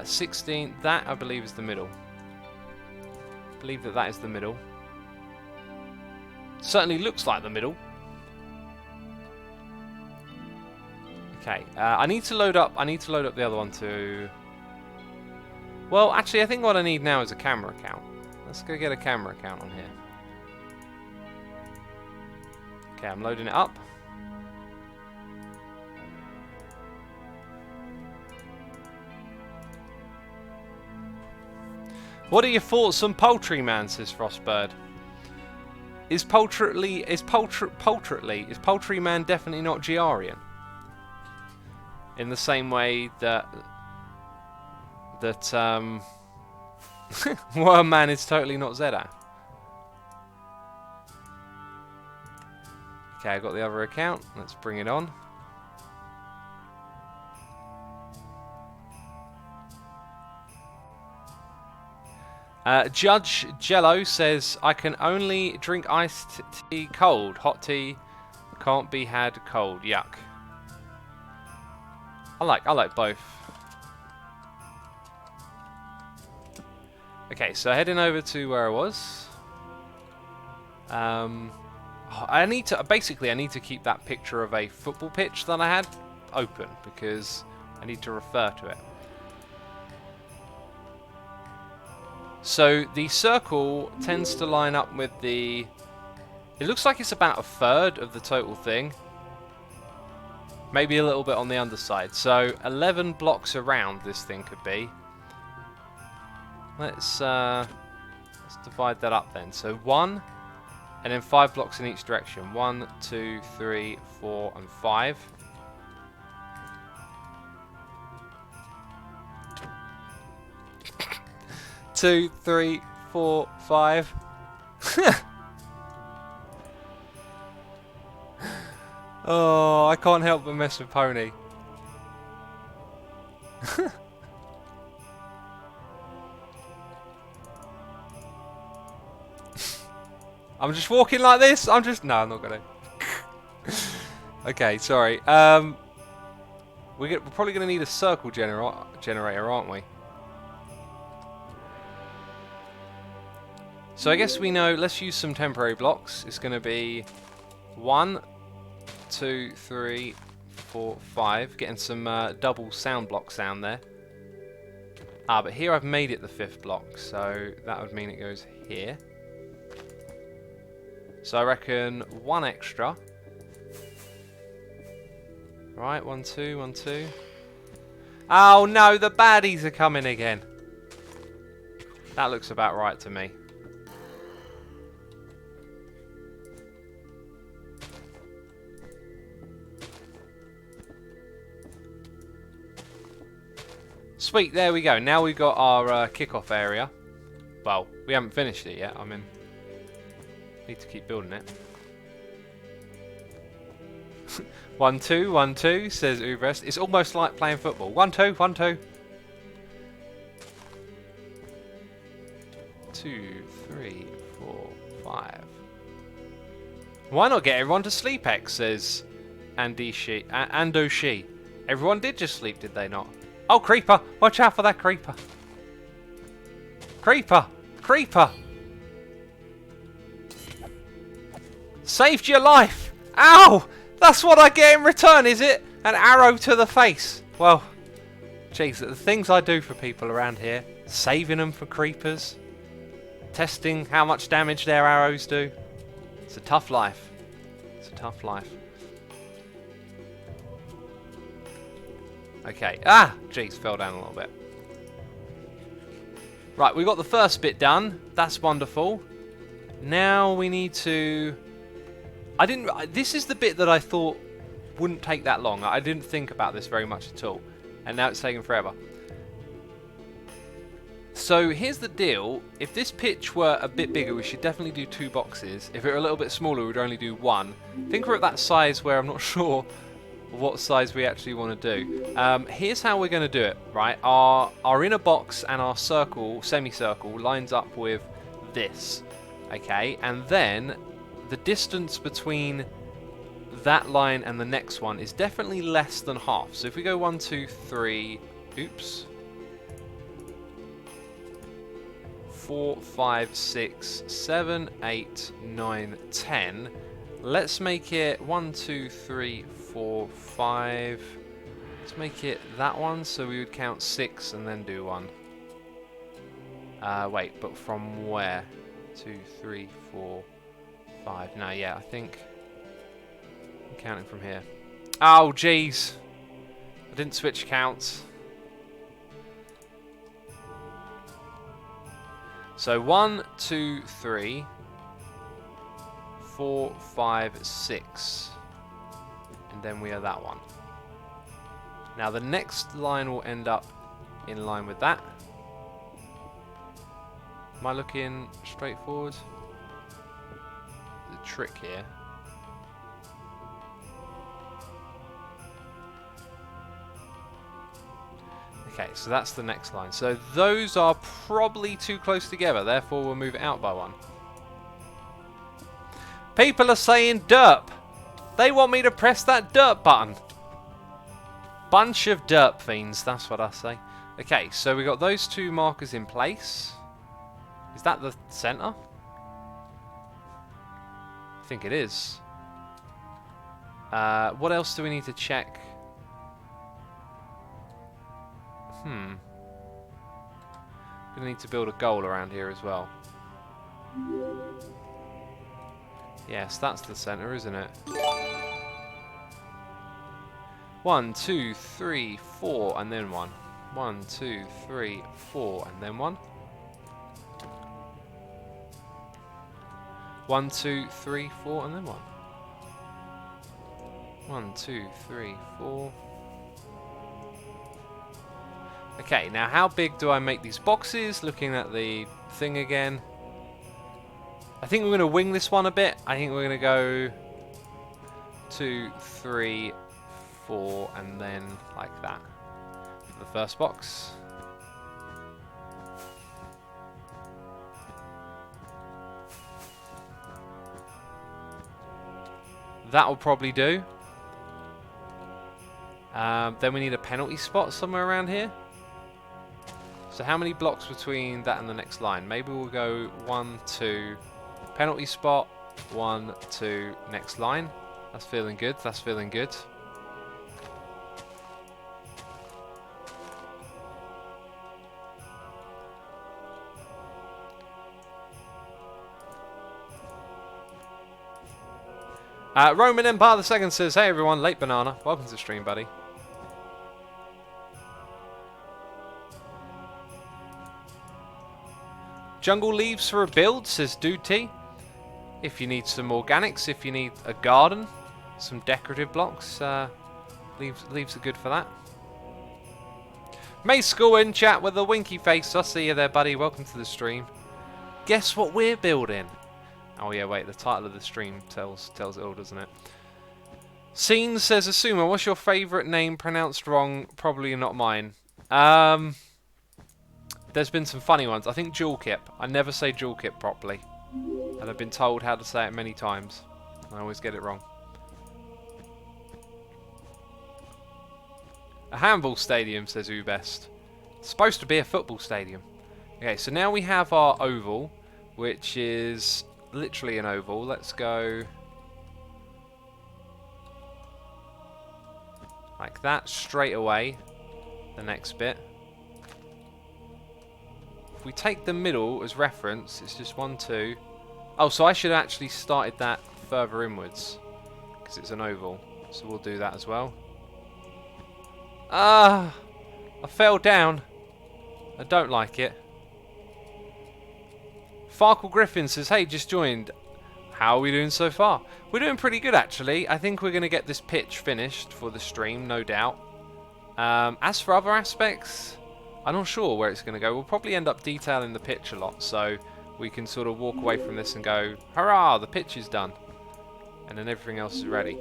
16. That I believe is the middle. I believe that is the middle. Certainly looks like the middle. Okay, I need to load up the other one too. Well, actually, I think what I need now is a camera count. Let's go get a camera count on here. Okay, I'm loading it up. What are your thoughts on Poultryman, says Frostbird? Is Poultryman definitely not Giarian? In the same way that Wormman is totally not Zedda. Okay, I got the other account. Let's bring it on. Judge Jello says, I can only drink iced tea cold. Hot tea can't be had cold. Yuck. I like both. Okay, so heading over to where I was. I need to keep that picture of a football pitch that I had open because I need to refer to it. So the circle tends to line up with the... It looks like it's about 1/3 of the total thing. Maybe a little bit on the underside. So 11 blocks around this thing could be. Let's divide that up then. So 1, and then 5 blocks in each direction. 1, 2, 3, 4, and 5. Two, 3, 4, 5. Oh, I can't help but mess with Pony. I'm just walking like this. No, I'm not gonna. Okay, sorry. We're probably going to need a circle generator, aren't we? So I guess we know, let's use some temporary blocks. It's going to be 1, 2, 3, 4, 5. Getting some double sound blocks down there. Ah, but here I've made it the 5th block, so that would mean it goes here. So I reckon 1 extra. Right, 1, 2, 1, 2. Oh no, the baddies are coming again. That looks about right to me. Sweet, there we go. Now we've got our kickoff area. Well, we haven't finished it yet. I mean, need to keep building it. 1, 2, 1, 2, says Ubrest. It's almost like playing football. 1, 2, 1, 2. 2, 3, 4, 5. Why not get everyone to sleep, X, says Andoshi. Everyone did just sleep, did they not? Oh, creeper! Watch out for that creeper! Creeper! Creeper! Saved your life! Ow! That's what I get in return, is it? An arrow to the face. Well, jeez, the things I do for people around here. Saving them from creepers. Testing how much damage their arrows do. It's a tough life. It's a tough life. Okay. Ah! Jeez, fell down a little bit. Right, we got the first bit done. That's wonderful. Now we need to... This is the bit that I thought wouldn't take that long. I didn't think about this very much at all. And now it's taken forever. So here's the deal. If this pitch were a bit bigger, we should definitely do 2 boxes. If it were a little bit smaller, we'd only do 1. I think we're at that size where I'm not sure what size we actually want to do. Here's how we're going to do it, right? Our inner box and our circle, semicircle, lines up with this. Okay, and then the distance between that line and the next one is definitely less than half. So if we go 1, 2, 3, oops, 4, 5, 6, 7, 8, 9, 10. Let's make it 1, 2, 3, 4, 5. Let's make it that one, so we would count 6 and then do 1. Wait, but from where? 2, 3, 4, 5. No, yeah, I think I'm counting from here. Oh, jeez. I didn't switch counts. So 1, 2, 3, 4, 5, 6. And then we are that one. Now the next line will end up in line with that. Am I looking straightforward? The trick here. Okay, so that's the next line. So those are probably too close together, therefore we'll move it out by 1. People are saying derp. They want me to press that derp button. Bunch of derp fiends, that's what I say. Okay, so we got those 2 markers in place. Is that the center? I think it is. What else do we need to check? We need to build a goal around here as well. Yes, that's the center, isn't it? 1, 2, 3, 4, and then 1. 1, 2, 3, 4, and then 1. 1, 2, 3, 4, and then 1. 1, 2, 3, 4. Okay, now how big do I make these boxes? Looking at the thing again. I think we're going to wing this one a bit. I think we're going to go 2, 3, 4, and then like that. For the first box. That'll probably do. Then we need a penalty spot somewhere around here. So how many blocks between that and the next line? Maybe we'll go 1, 2, penalty spot, 1, 2, next line. That's feeling good, that's feeling good. Roman Empire II says, hey everyone, late banana. Welcome to the stream, buddy. Jungle leaves for a build, says Dude T. If you need some organics, if you need a garden, some decorative blocks, leaves are good for that. May School in chat with a winky face. I see you there, buddy. Welcome to the stream. Guess what we're building? Oh yeah, wait, the title of the stream tells it all, doesn't it? Scene says, Asuma, what's your favourite name pronounced wrong? Probably not mine. There's been some funny ones. I think Jewelkip. I never say Jewelkip properly. And I've been told how to say it many times. I always get it wrong. A handball stadium, says Ubest. It's supposed to be a football stadium. Okay, so now we have our oval, which is literally an oval. Let's go like that straight away. The next bit. If we take the middle as reference, it's just 1, 2. Oh, so I should have actually started that further inwards because it's an oval. So we'll do that as well. Ah, I fell down. I don't like it. Farkle Griffin says, hey, just joined. How are we doing so far? We're doing pretty good, actually. I think we're going to get this pitch finished for the stream, no doubt. As for other aspects, I'm not sure where it's going to go. We'll probably end up detailing the pitch a lot, so we can sort of walk away from this and go, hurrah, the pitch is done. And then everything else is ready.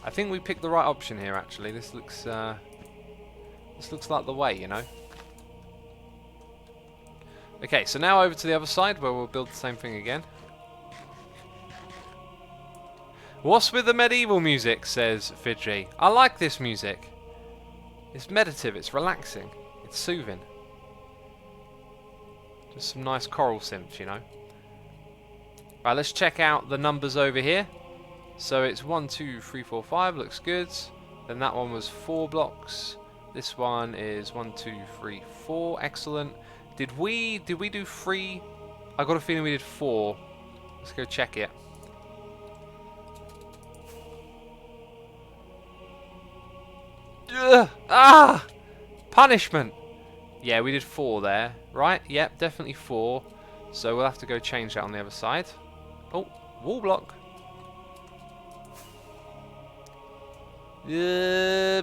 I think we picked the right option here, actually. This looks like the way, you know. Okay, so now over to the other side where we'll build the same thing again. What's with the medieval music, says Fidji. I like this music. It's meditative, it's relaxing, it's soothing. Just some nice choral synths, you know. Right, let's check out the numbers over here. So it's 1, 2, 3, 4, 5, looks good. Then that one was 4 blocks. This one is 1, 2, 3, 4, excellent. Did we do 3? I got a feeling we did 4. Let's go check it. Ugh, ah! Punishment! Yeah, we did 4 there, right? Yep, definitely 4. So we'll have to go change that on the other side. Oh, wall block. Okay.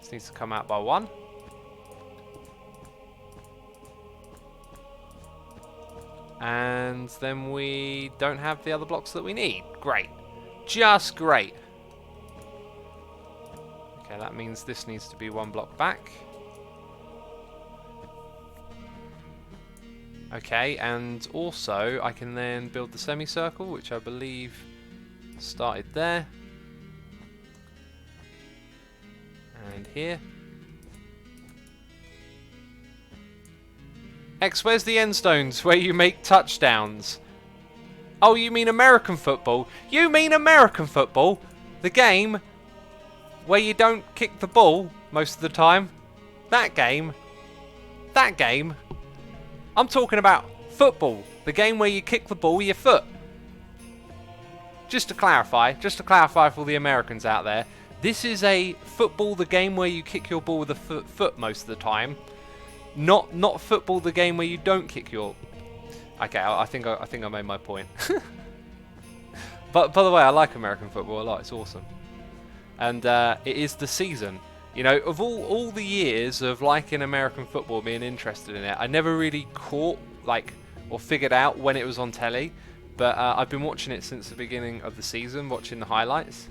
This needs to come out by 1. And then we don't have the other blocks that we need. Great. Just great. Okay, that means this needs to be 1 block back. Okay, and also I can then build the semicircle, which I believe started there. And here. X, where's the end stones where you make touchdowns? Oh, you mean American football? You mean American football? The game where you don't kick the ball most of the time? That game? That game? I'm talking about football. The game where you kick the ball with your foot. Just to clarify for all the Americans out there, this is a football, the game where you kick your ball with a foot most of the time. Not football, the game where you don't kick your... Okay, I think I made my point. But by the way, I like American football a lot. It's awesome. And it is the season. You know, of all the years of liking American football, being interested in it, I never really caught, or figured out when it was on telly. But I've been watching it since the beginning of the season, watching the highlights.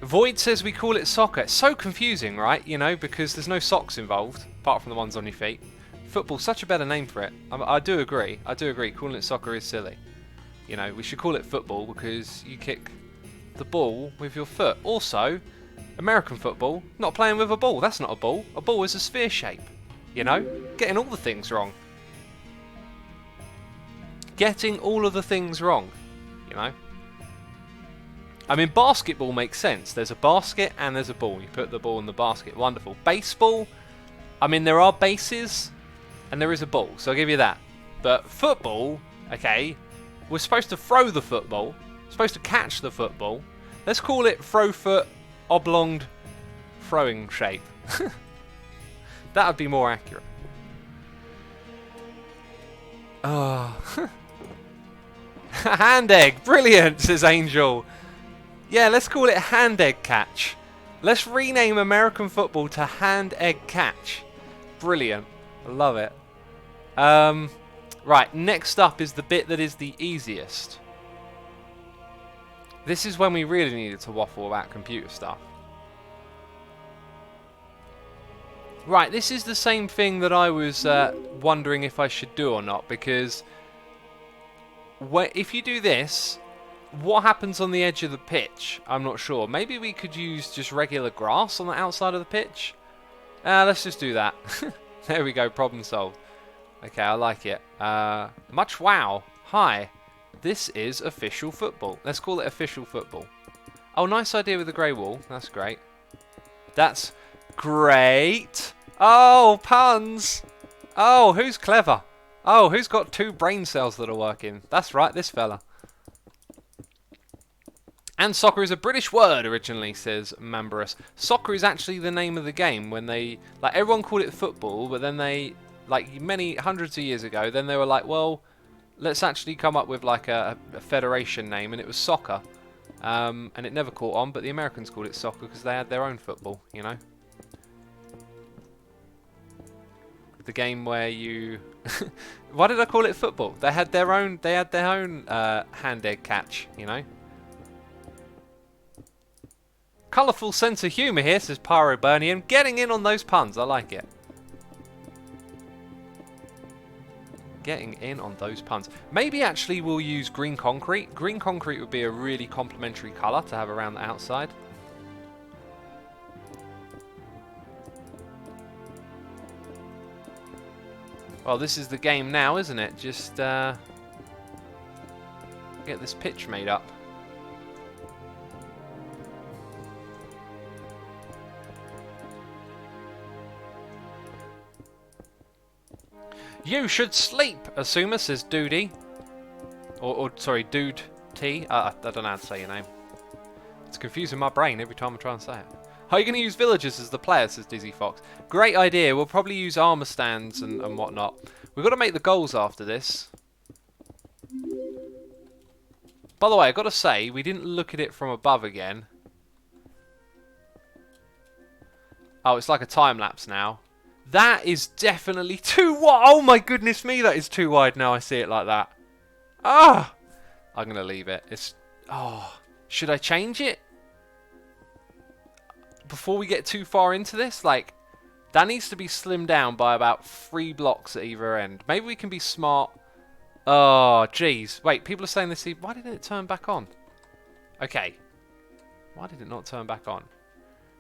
Void says we call it soccer. It's so confusing, right? You know, because there's no socks involved, apart from the ones on your feet. Football's such a better name for it. I do agree. I do agree. Calling it soccer is silly. You know, we should call it football because you kick the ball with your foot. Also, American football, not playing with a ball. That's not a ball. A ball is a sphere shape. You know, getting all the things wrong. Getting all of the things wrong. You know. I mean, basketball makes sense. There's a basket and there's a ball. You put the ball in the basket. Wonderful. Baseball, I mean, there are bases and there is a ball, so I'll give you that. But football, okay, we're supposed to throw the football. We're supposed to catch the football. Let's call it throw foot oblonged throwing shape. That would be more accurate. Oh. Hand egg. Brilliant, says Angel. Yeah, let's call it hand egg catch. Let's rename American football to hand egg catch. Brilliant. I love it. Right, next up is the bit that is the easiest. This is when we really needed to waffle about computer stuff. Right, this is the same thing that I was wondering if I should do or not, because if you do this, what happens on the edge of the pitch? I'm not sure. Maybe we could use just regular grass on the outside of the pitch? Let's just do that. There we go, problem solved. Okay, I like it. Much wow. Hi. This is official football. Let's call it official football. Oh, nice idea with the grey wall. That's great. That's great. Oh, puns. Oh, who's clever? Oh, who's got 2 brain cells that are working? That's right, this fella. And soccer is a British word originally, says Mambarus. Soccer is actually the name of the game when they... Like, everyone called it football, but then they... Like, many hundreds of years ago, then they were like, well, let's actually come up with, like, a federation name, and it was soccer. And it never caught on, but the Americans called it soccer because they had their own football, you know? The game where you... Why did I call it football? They had their own hand egg catch, you know? Colourful sense of humour here, says Pyroburnian. Getting in on those puns, I like it. Getting in on those puns. Maybe actually we'll use green concrete. Green concrete would be a really complementary colour to have around the outside. Well, this is the game now, isn't it? Just get this pitch made up. You should sleep, Asuma, says Doody. Or sorry, Dude T. I don't know how to say your name. It's confusing my brain every time I try and say it. How are you going to use villagers as the player, says Dizzy Fox. Great idea. We'll probably use armor stands and whatnot. We've got to make the goals after this. By the way, I've got to say, we didn't look at it from above again. Oh, it's like a time-lapse now. That is definitely too wide. Oh my goodness me, that is too wide now I see it like that. Ah! I'm going to leave it. It's... Oh. Should I change it? Before we get too far into this? Like, that needs to be slimmed down by about 3 blocks at either end. Maybe we can be smart. Oh, jeez. Wait, people are saying this... Why didn't it turn back on? Okay. Why did it not turn back on?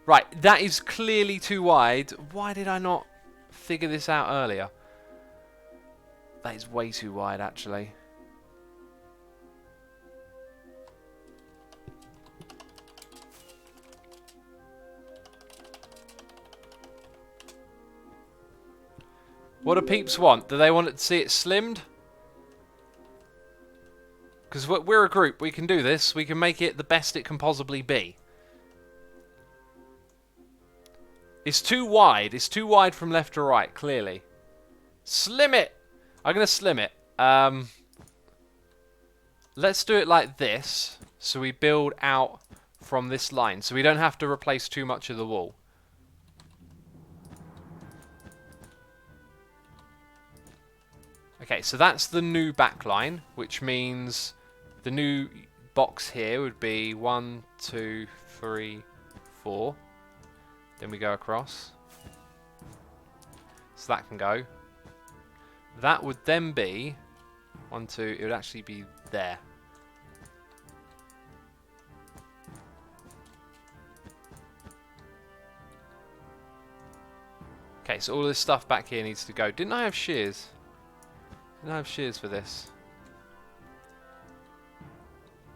Right, that is clearly too wide. Why did I not figure this out earlier? That is way too wide, actually. What do peeps want? Do they want to see it slimmed? Because we're a group. We can do this. We can make it the best it can possibly be. It's too wide. It's too wide from left to right, clearly. Slim it! I'm going to slim it. Let's do it like this. So we build out from this line. So we don't have to replace too much of the wall. Okay, so that's the new back line, which means the new box here would be 1, 2, 3, 4. Then we go across. So that can go. That would then be 1, 2. It would actually be there. Okay, so all this stuff back here needs to go. Didn't I have shears? Didn't I have shears for this?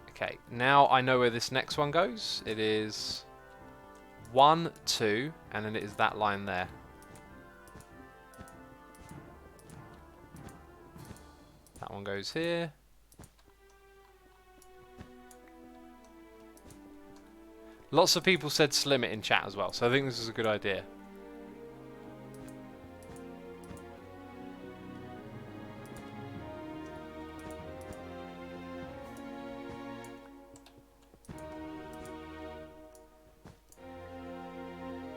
Okay, now I know where this next one goes. It is 1, 2, and then it is that line there. That one goes here. Lots of people said slim it in chat as well, so I think this is a good idea.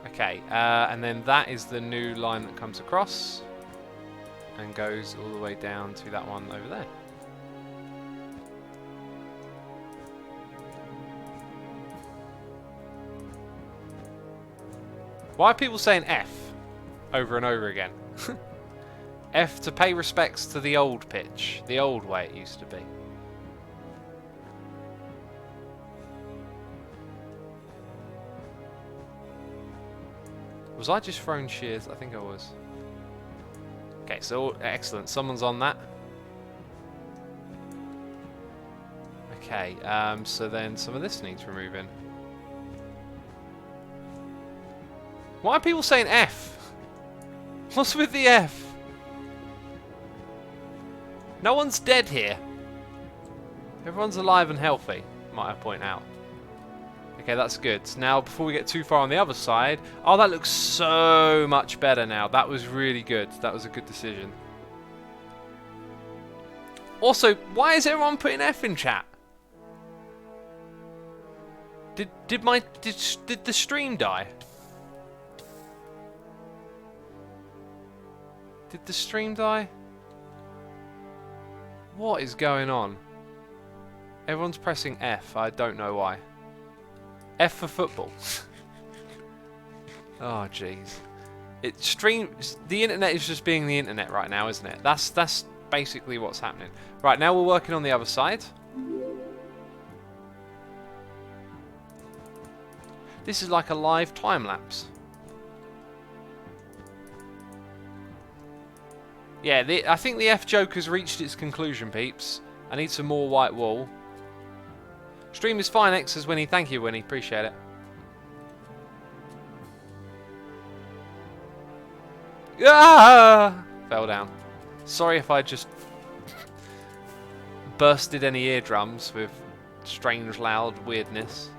Okay, and then that is the new line that comes across and goes all the way down to that one over there. Why are people saying F over and over again? F to pay respects to the old pitch, the old way it used to be. Was I just throwing shears? I think I was. Okay, so excellent. Someone's on that. Okay, so then some of this needs removing. Why are people saying F? What's with the F? No one's dead here. Everyone's alive and healthy, might I point out. Okay, that's good. Now, before we get too far on the other side... Oh, that looks so much better now. That was really good. That was a good decision. Also, why is everyone putting F in chat? Did the stream die? Did the stream die? What is going on? Everyone's pressing F. I don't know why. F for football. Oh, jeez. The internet is just being the internet right now, isn't it? That's basically what's happening. Right, now we're working on the other side. This is like a live time lapse. Yeah, I think the F joke has reached its conclusion, peeps. I need some more white wool. Stream is fine, X says Winnie. Thank you, Winnie. Appreciate it. Ah! Fell down. Sorry if I just bursted any eardrums with strange, loud weirdness.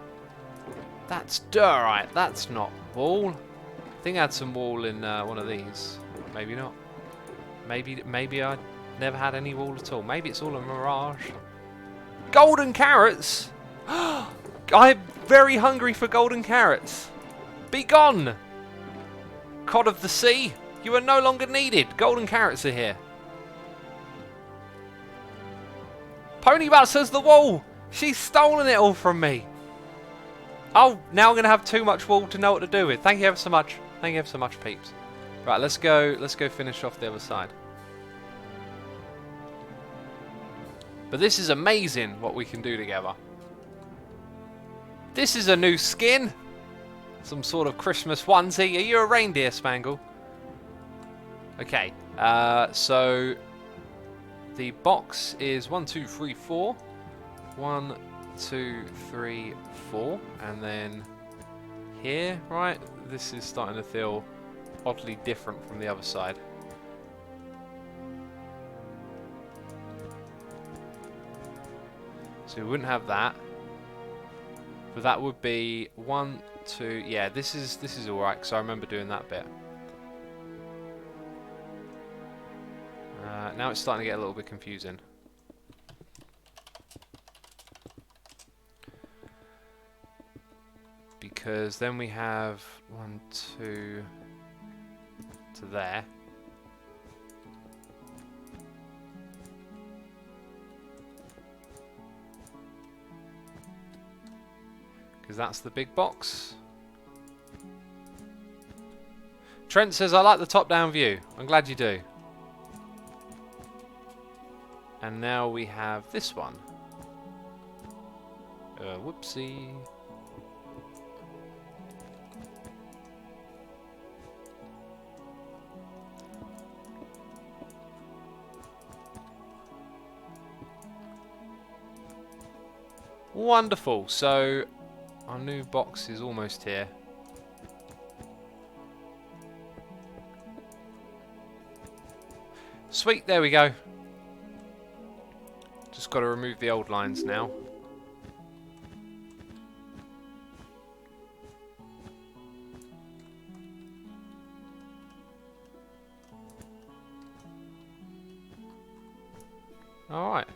That's diorite. That's not wool. I think I had some wool in one of these. Maybe not. Maybe I never had any wool at all. Maybe it's all a mirage. Golden carrots! I'm very hungry for golden carrots. Be gone! Cod of the sea, you are no longer needed. Golden carrots are here. Ponybutt says the wool. She's stolen it all from me. Oh, now I'm going to have too much wool to know what to do with. Thank you ever so much. Thank you ever so much, peeps. Right, let's go finish off the other side. But this is amazing what we can do together. This is a new skin. Some sort of Christmas onesie. Are you a reindeer, Spangle? Okay, so the box is 1, 2, 3, 4. 1, 2, 3, 4. And then here, right? This is starting to feel oddly different from the other side. So we wouldn't have that. But that would be 1, 2. Yeah, this is all right because I remember doing that bit. Now it's starting to get a little bit confusing. Because then we have 1, 2 to there. Because that's the big box. Trent says, I like the top-down view. I'm glad you do. And now we have this one. Whoopsie. Wonderful. So our new box is almost here. Sweet, there we go. Just got to remove the old lines now. Alright.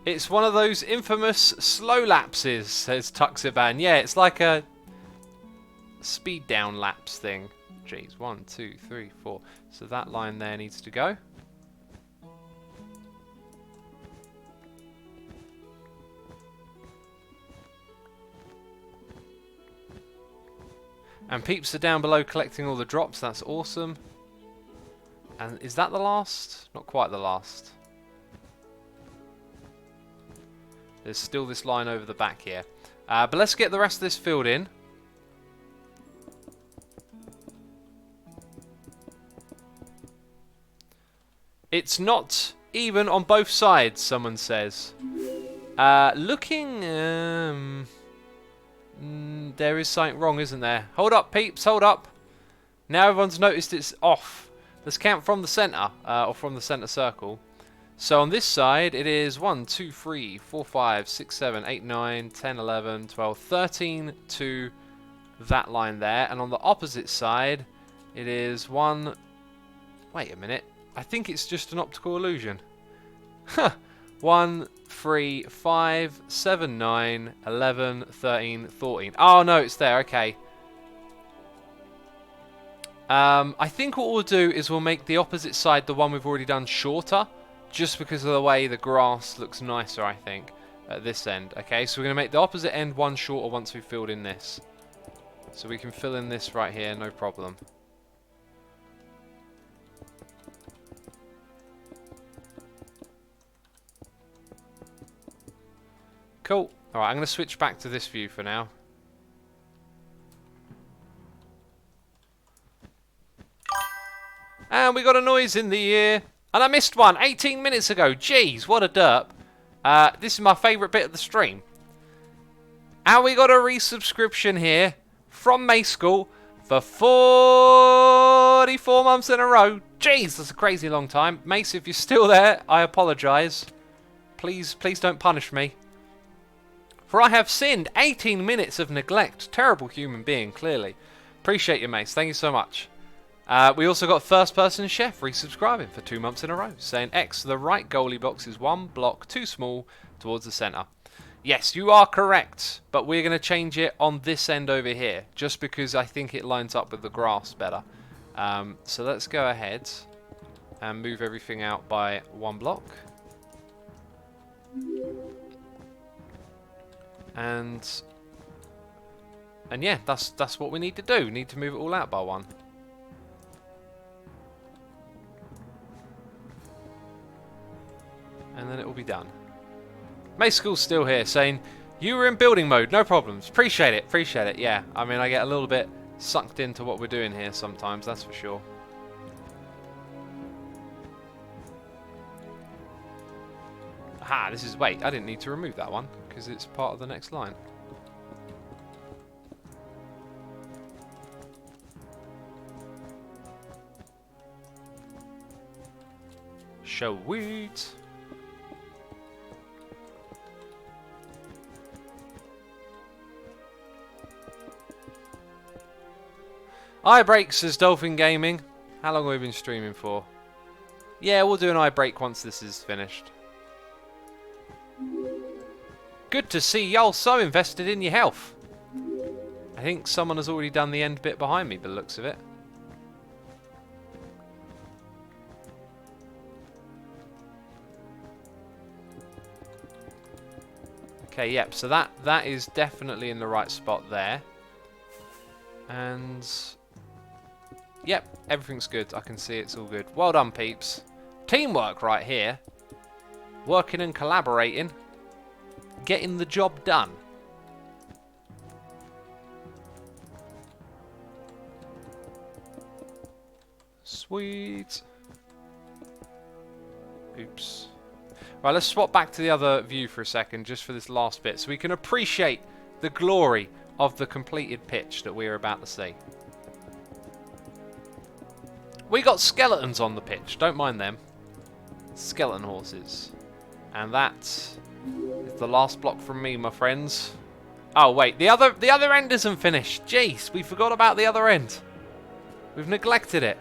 It's one of those infamous slow lapses, says Tuxiban. Yeah, it's like a speed down lapse thing. Jeez, 1, 2, 3, 4. So that line there needs to go. And peeps are down below collecting all the drops. That's awesome. And is that the last? Not quite the last. There's still this line over the back here. But let's get the rest of this filled in. It's not even on both sides, someone says. Looking... there is something wrong, isn't there? Hold up, peeps, hold up. Now everyone's noticed it's off. Let's count from the centre, or from the centre circle. So on this side, it is 1, 2, 3, 4, 5, 6, 7, 8, 9, 10, 11, 12, 13 to that line there. And on the opposite side, it is 1... Wait a minute. I think it's just an optical illusion. Huh. 1, 3, 5, 7, 9, 11, 13, 14. Oh, no, it's there. Okay. I think what we'll do is we'll make the opposite side, the one we've already done, shorter. Just because of the way the grass looks nicer, I think, at this end. Okay, so we're going to make the opposite end one shorter once we've filled in this. So we can fill in this right here, no problem. Cool. Alright, I'm going to switch back to this view for now. And we got a noise in the ear. And I missed one 18 minutes ago. Jeez, what a derp. This is my favourite bit of the stream. And we got a resubscription here from May School for 44 months in a row. Jeez, that's a crazy long time. Mace, if you're still there, I apologise. Please don't punish me. For I have sinned 18 minutes of neglect. Terrible human being, clearly. Appreciate you, Mace. Thank you so much. We also got First Person Chef resubscribing for 2 months in a row, saying X, the right goalie box is one block too small towards the centre. Yes, you are correct, but we're going to change it on this end over here, just because I think it lines up with the grass better. So let's go ahead and move everything out by 1 block. And yeah, that's what we need to do. We need to move it all out by 1. And then it will be done. May School's still here saying, you were in building mode, no problems. Appreciate it, yeah. I mean, I get a little bit sucked into what we're doing here sometimes, that's for sure. Aha, this is, wait, I didn't need to remove that one, because it's part of the next line. Sweet. Eye break, says Dolphin Gaming. How long have we been streaming for? Yeah, we'll do an eye break once this is finished. Good to see y'all so invested in your health. I think someone has already done the end bit behind me by the looks of it. Okay, yep, so that is definitely in the right spot there. And yep, everything's good. I can see it's all good. Well done, peeps. Teamwork right here. Working and collaborating. Getting the job done. Sweet. Oops. Right, let's swap back to the other view for a second, just for this last bit, so we can appreciate the glory of the completed pitch that we are about to see. We got skeletons on the pitch, don't mind them. Skeleton horses. And that is the last block from me, my friends. Oh wait, the other end isn't finished. Jeez, we forgot about the other end. We've neglected it.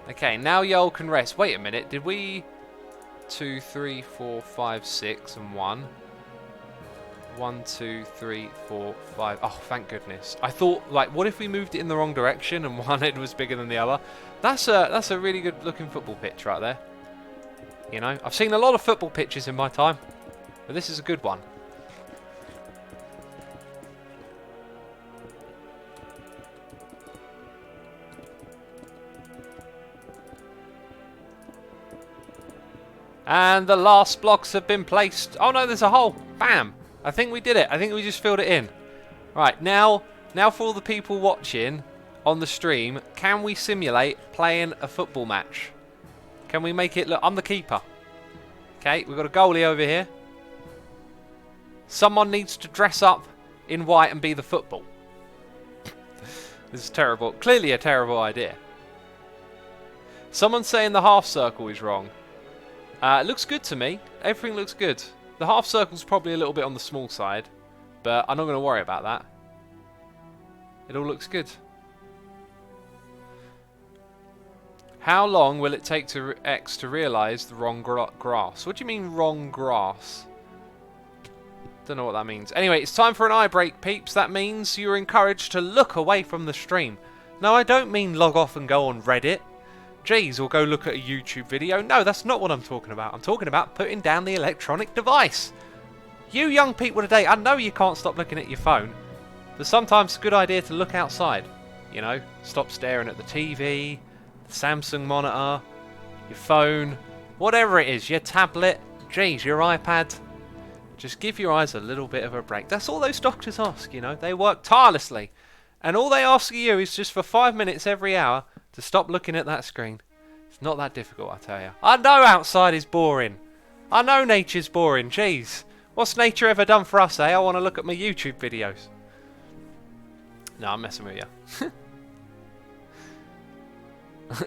Okay, now y'all can rest. Wait a minute, did we... 2, 3, 4, 5, 6, and 1. 1, 2, 3, 4, 5. Oh, thank goodness. I thought, like, what if we moved it in the wrong direction and one end was bigger than the other? That's a really good looking football pitch right there. You know, I've seen a lot of football pitches in my time, but this is a good one. And the last blocks have been placed. Oh no, there's a hole. Bam. I think we did it. I think we just filled it in. Right, now for all the people watching on the stream, can we simulate playing a football match? Can we make it look... I'm the keeper. Okay, we've got a goalie over here. Someone needs to dress up in white and be the football. This is terrible. Clearly a terrible idea. Someone's saying the half circle is wrong. It looks good to me. Everything looks good. The half circle's probably a little bit on the small side, but I'm not going to worry about that. It all looks good. How long will it take to X to realise the wrong grass? What do you mean wrong grass? Don't know what that means. Anyway, it's time for an eye break, peeps. That means you're encouraged to look away from the stream. No, I don't mean log off and go on Reddit. Jeez, or go look at a YouTube video. No, that's not what I'm talking about. I'm talking about putting down the electronic device. You young people today, I know you can't stop looking at your phone, but sometimes it's a good idea to look outside. You know, stop staring at the TV, the Samsung monitor, your phone, whatever it is, your tablet, jeez, your iPad. Just give your eyes a little bit of a break. That's all those doctors ask, you know. They work tirelessly. And all they ask of you is just for 5 minutes every hour to stop looking at that screen. It's not that difficult, I tell you. I know outside is boring. I know nature's boring. Jeez. What's nature ever done for us, eh? I want to look at my YouTube videos. No, I'm messing with you.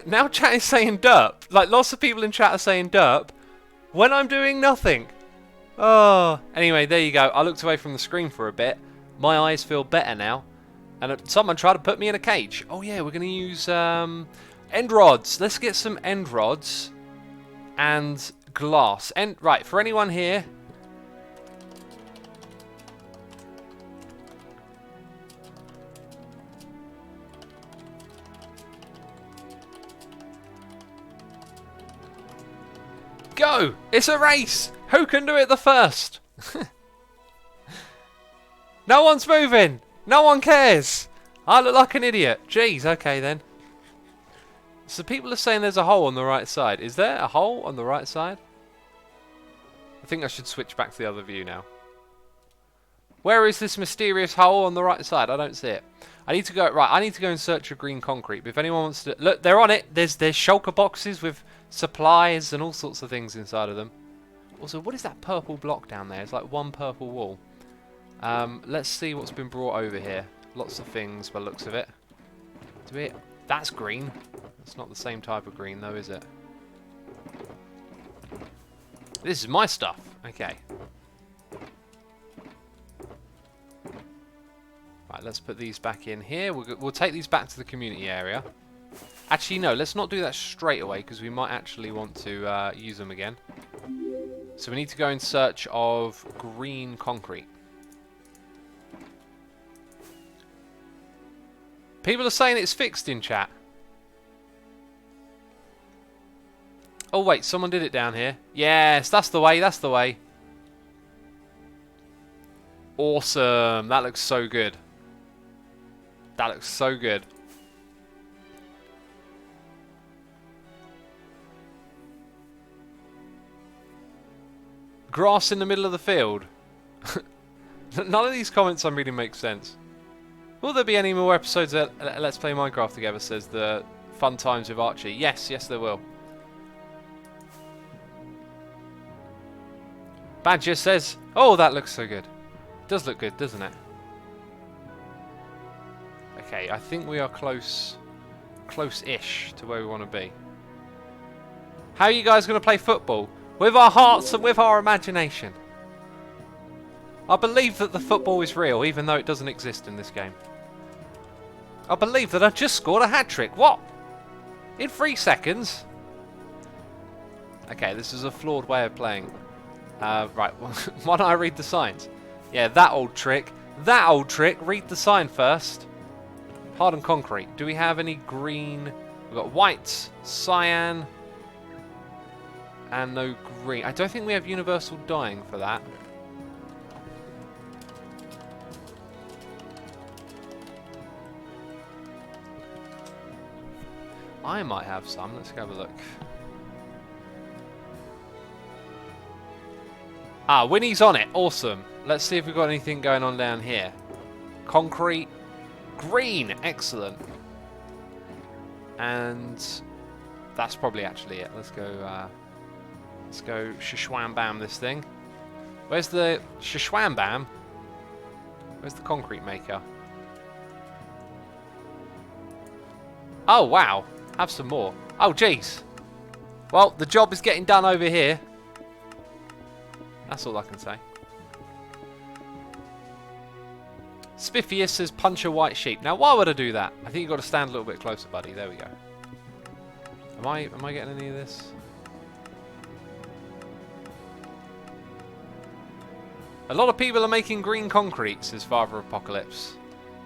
Now chat is saying derp. Like, lots of people in chat are saying derp when I'm doing nothing. Oh. Anyway, there you go. I looked away from the screen for a bit. My eyes feel better now. And someone tried to put me in a cage. Oh yeah, we're going to use end rods. Let's get some end rods and glass. Right, for anyone here... Go! It's a race! Who can do it the first? No one's moving! No one cares! I look like an idiot. Jeez, okay then. So people are saying there's a hole on the right side. Is there a hole on the right side? I think I should switch back to the other view now. Where is this mysterious hole on the right side? I don't see it. I need to go... Right, I need to go in search of green concrete. But if anyone wants to... Look, they're on it. There's shulker boxes with supplies and all sorts of things inside of them. Also, what is that purple block down there? It's like one purple wall. Let's see what's been brought over here. Lots of things by the looks of it. That's green. It's not the same type of green though, is it? This is my stuff. Okay. Right, let's put these back in here. We'll take these back to the community area. Actually, no, let's not do that straight away because we might actually want to use them again. So we need to go in search of green concrete. People are saying it's fixed in chat. Oh wait, someone did it down here. Yes, that's the way, that's the way. Awesome, that looks so good. That looks so good. Grass in the middle of the field. None of these comments I'm reading make sense. Will there be any more episodes of Let's Play Minecraft together, says the Fun Times with Archie. Yes, yes there will. Badger says, oh, that looks so good. It does look good, doesn't it? Okay, I think we are close-ish to where we want to be. How are you guys going to play football? With our hearts and with our imagination. I believe that the football is real, even though it doesn't exist in this game. I believe that I just scored a hat-trick. What? In 3 seconds? Okay, this is a flawed way of playing. Right, why don't I read the signs? Yeah, that old trick. That old trick. Read the sign first. Hardened concrete. Do we have any green? We've got white, cyan, and no green. I don't think we have universal dyeing for that. I might have some. Let's go have a look. Ah, Winnie's on it. Awesome. Let's see if we've got anything going on down here. Concrete. Green. Excellent. And that's probably actually it. Let's go shishwam bam this thing. Where's the shishwam bam? Where's the concrete maker? Oh, wow. Have some more. Oh, jeez. Well, the job is getting done over here. That's all I can say. Spiffius says punch a white sheep. Now, why would I do that? I think you've got to stand a little bit closer, buddy. There we go. Am I getting any of this? A lot of people are making green concrete, says Father Apocalypse.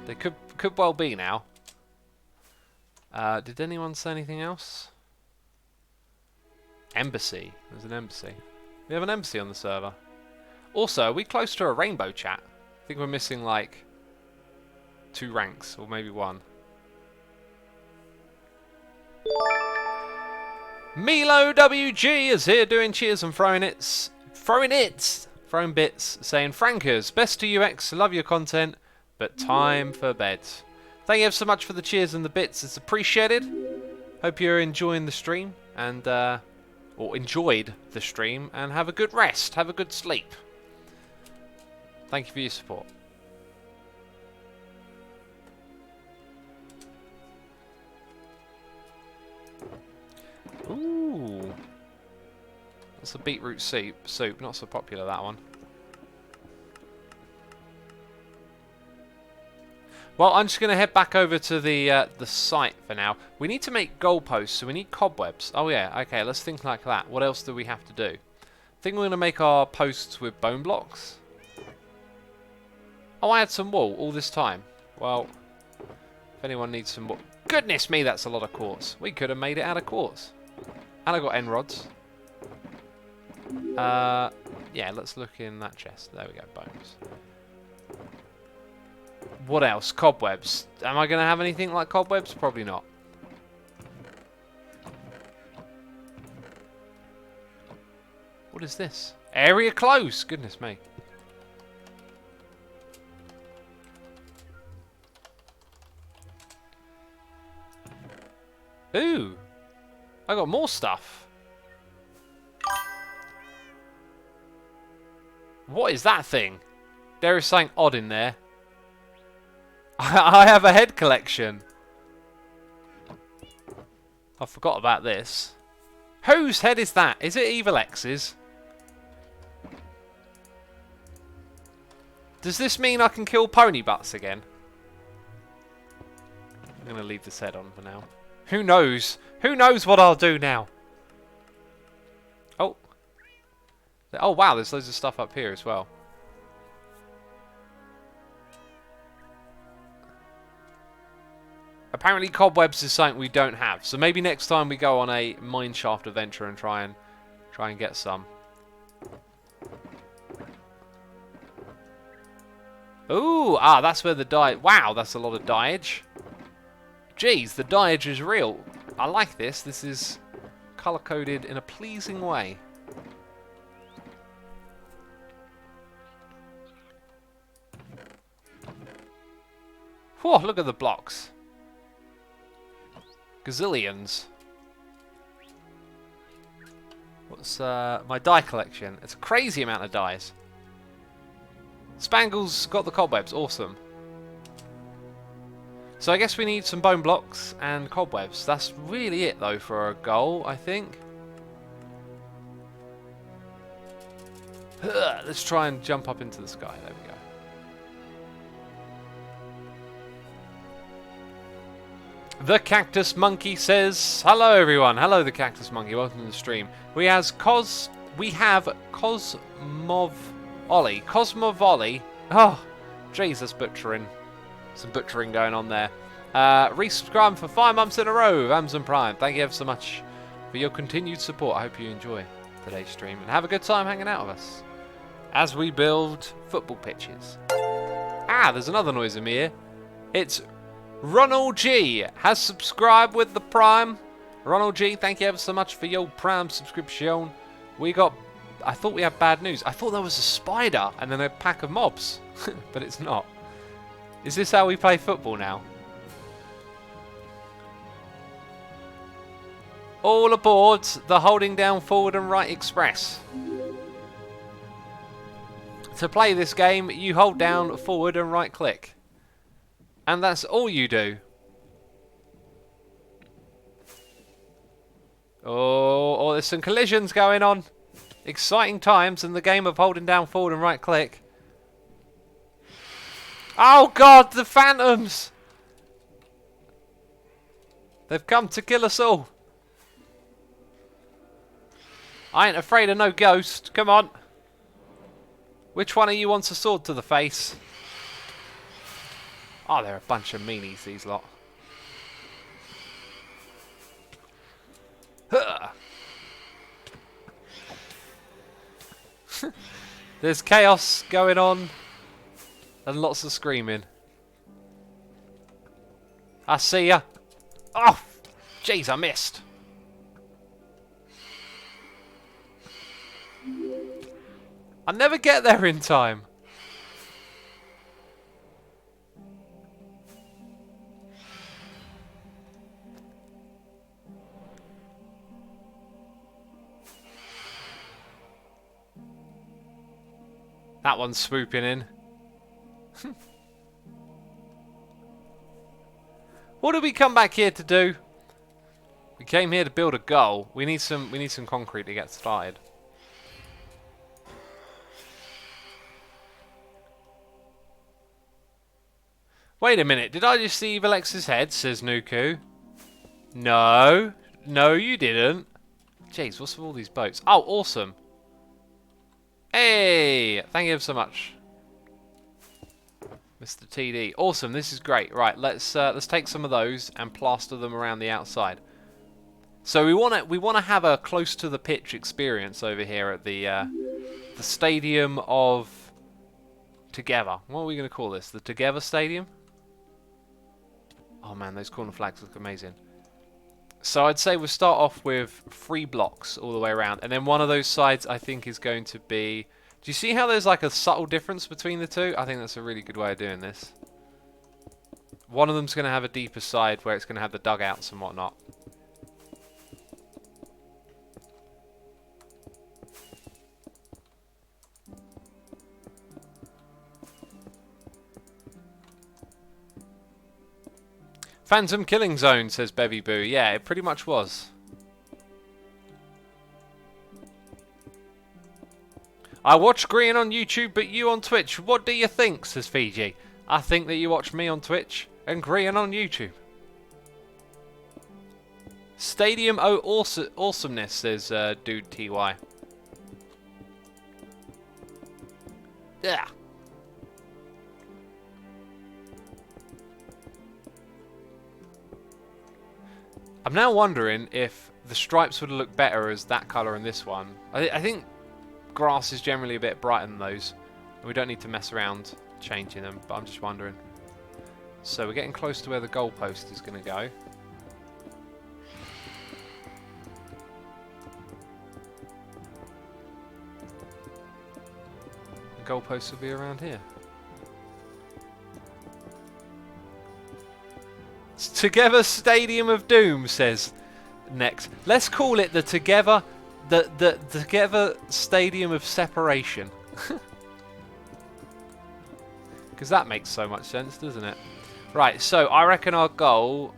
They could well be now. Did anyone say anything else? Embassy. There's an embassy. We have an embassy on the server. Also, are we close to a rainbow chat? I think we're missing like 2 ranks, or maybe 1. Milo WG is here doing cheers and throwing bits, saying Frankers, best to UX, love your content, but time for bed. Thank you ever so much for the cheers and the bits, it's appreciated. Hope you're enjoying the stream and or enjoyed the stream, and have a good rest, have a good sleep. Thank you for your support. Ooh, that's a beetroot soup. Not so popular, that one. Well, I'm just going to head back over to the site for now. We need to make goalposts, so we need cobwebs. Oh yeah, okay, let's think like that. What else do we have to do? I think we're going to make our posts with bone blocks. Oh, I had some wool all this time. Well, if anyone needs some wool... Goodness me, that's a lot of quartz. We could have made it out of quartz. And I got end rods. Yeah, let's look in that chest. There we go, bones. What else? Cobwebs. Am I going to have anything like cobwebs? Probably not. What is this? Area close! Goodness me. Ooh! I got more stuff. What is that thing? There is something odd in there. I have a head collection. I forgot about this. Whose head is that? Is it Evil X's? Does this mean I can kill pony butts again? I'm going to leave this head on for now. Who knows? Who knows what I'll do now? Oh. Oh wow, there's loads of stuff up here as well. Apparently cobwebs is something we don't have, so maybe next time we go on a mineshaft adventure and try and get some. Ooh, that's where the dye... Wow, that's a lot of dyeage. Jeez, the dyeage is real. I like this. This is colour-coded in a pleasing way. Whoa, look at the blocks. Gazillions. What's my die collection? It's a crazy amount of dies. Spangle's got the cobwebs. Awesome. So I guess we need some bone blocks and cobwebs. That's really it, though, for a goal, I think. Let's try and jump up into the sky. There we go. The Cactus Monkey says, "Hello, everyone. Hello, the Cactus Monkey. Welcome to the stream. We have Cosmovoli. Oh, Jesus, butchering. Some butchering going on there. Resubscribe for 5 months in a row of Amazon Prime. Thank you ever so much for your continued support. I hope you enjoy today's stream and have a good time hanging out with us as we build football pitches." Ah, there's another noise in my ear. It's Ronald G has subscribed with the Prime. Ronald G, thank you ever so much for your Prime subscription. I thought we had bad news. I thought there was a spider and then a pack of mobs, but it's not. Is this how we play football now? All aboard the holding down forward and right express. To play this game, you hold down forward and right click. And that's all you do. Oh, there's some collisions going on. Exciting times in the game of holding down forward and right click. Oh God, the phantoms! They've come to kill us all. I ain't afraid of no ghost. Come on. Which one of you wants a sword to the face? Oh, they're a bunch of meanies, these lot. There's chaos going on and lots of screaming. I see ya. Oh, jeez, I missed. I never get there in time. That one's swooping in. What did we come back here to do? We came here to build a goal. We need some concrete to get started. Wait a minute, did I just see Evil X's head, says Nuku? No. No, you didn't. Jeez, what's with all these boats? Oh, awesome. Hey, thank you so much, Mr. TD. Awesome, this is great. Right, let's take some of those and plaster them around the outside. So we want to have a close to the pitch experience over here at the Stadium of Together. What are we going to call this? The Together Stadium? Oh man, those corner flags look amazing. So I'd say we'll start off with 3 blocks all the way around, and then one of those sides I think is going to be... Do you see how there's like a subtle difference between the two? I think that's a really good way of doing this. One of them's going to have a deeper side where it's going to have the dugouts and whatnot. Phantom Killing Zone, says Bevy Boo. Yeah, it pretty much was. I watch Green on YouTube, but you on Twitch. What do you think, says Fiji. I think that you watch me on Twitch and Green on YouTube. Stadium awesomeness, says Dude TY. Yeah. I'm now wondering if the stripes would look better as that colour in this one. I think grass is generally a bit brighter than those. We don't need to mess around changing them, but I'm just wondering. So we're getting close to where the goalpost is going to go. The goalpost will be around here. Together Stadium of Doom, says Next. Let's call it the Together Stadium of Separation. Because that makes so much sense, doesn't it? Right, so I reckon our goal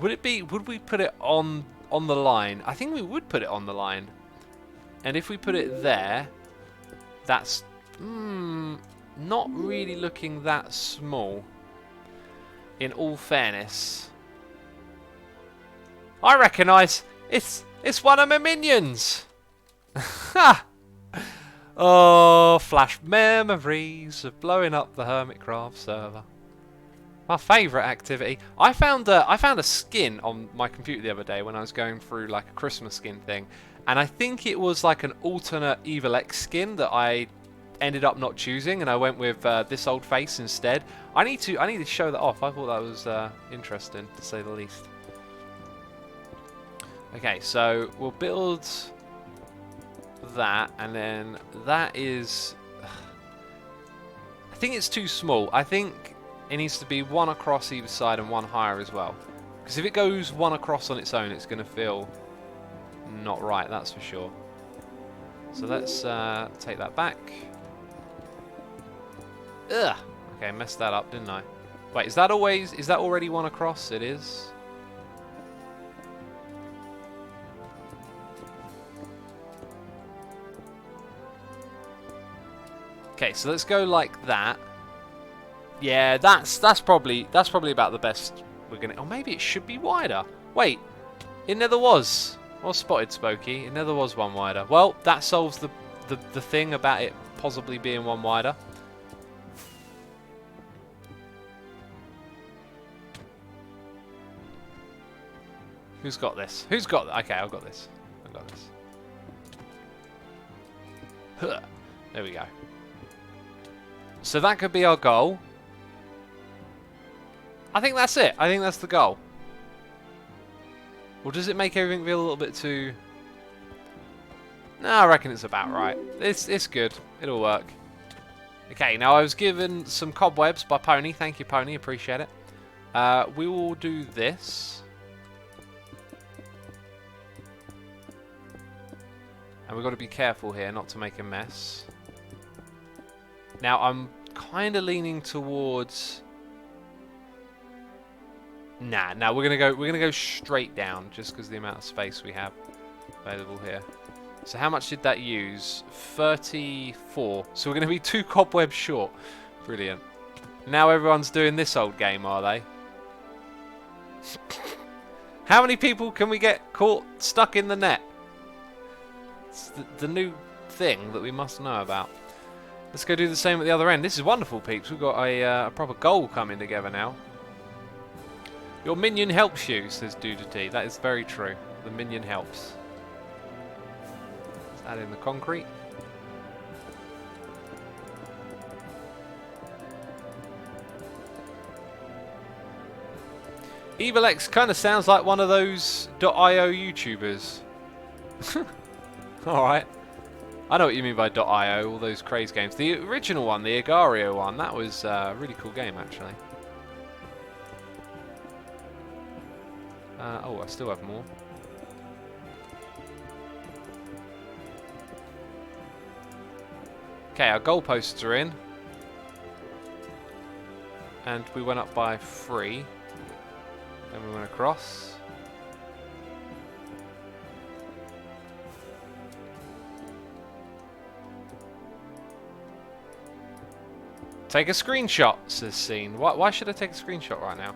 would we put it on the line? I think we would put it on the line. And if we put it there, that's not really looking that small. In all fairness, I recognise it's one of my minions. Ha! Oh, flash memories of blowing up the Hermitcraft server. My favourite activity. I found a skin on my computer the other day when I was going through like a Christmas skin thing, and I think it was like an alternate Evil X skin that I ended up not choosing, and I went with this old face instead. I need to show that off. I thought that was interesting, to say the least. Okay, so we'll build that, and then that is... I think it's too small. I think it needs to be one across either side and one higher as well. Because if it goes one across on its own, it's going to feel not right, that's for sure. So let's take that back. Ugh. Okay, messed that up, didn't I? Wait, is that already one across? It is. Okay, so let's go like that. Yeah, that's probably about the best we're gonna. Or maybe it should be wider. Wait, it never was. Well spotted, Spooky. It never was one wider. Well, that solves the thing about it possibly being one wider. Who's got this? Who's got... Okay, I've got this. I've got this. Huh. There we go. So that could be our goal. I think that's it. I think that's the goal. Or does it make everything feel a little bit too... No, I reckon it's about right. It's good. It'll work. Okay, now I was given some cobwebs by Pony. Thank you, Pony. Appreciate it. We will do this. And we've got to be careful here not to make a mess. Now I'm kind of leaning towards... Nah, we're gonna go straight down just because of the amount of space we have available here. So how much did that use? 34. So we're gonna be 2 cobwebs short. Brilliant. Now everyone's doing this old game, are they? How many people can we get caught stuck in the net? It's the new thing that we must know about. Let's go do the same at the other end. This is wonderful, peeps. We've got a proper goal coming together now. Your minion helps you, says Doodity. That is very true. The minion helps. Let's add in the concrete. Evil X kind of sounds like one of those .io YouTubers. Alright. I know what you mean by .io, all those craze games. The original one, the Agario one, that was a really cool game, actually. Oh, I still have more. Okay, our goalposts are in. And we went up by 3. Then we went across. Take a screenshot, says Scene. Why should I take a screenshot right now?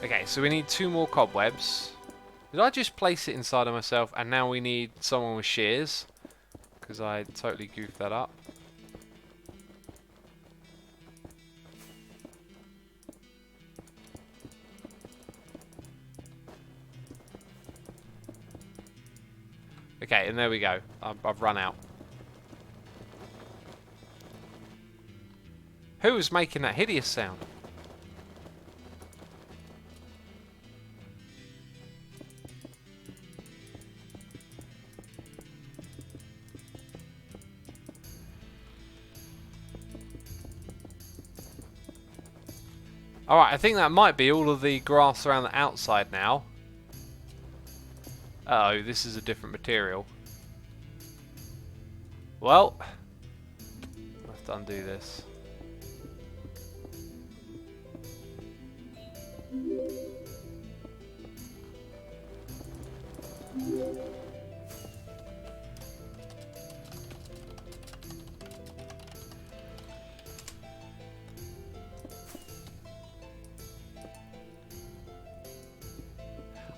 Okay, so we need 2 more cobwebs. Did I just place it inside of myself and now we need someone with shears? Because I totally goofed that up. Okay, and there we go. I've run out. Who was making that hideous sound? Alright, I think that might be all of the grass around the outside now. Uh-oh, this is a different material. Well, I have to undo this.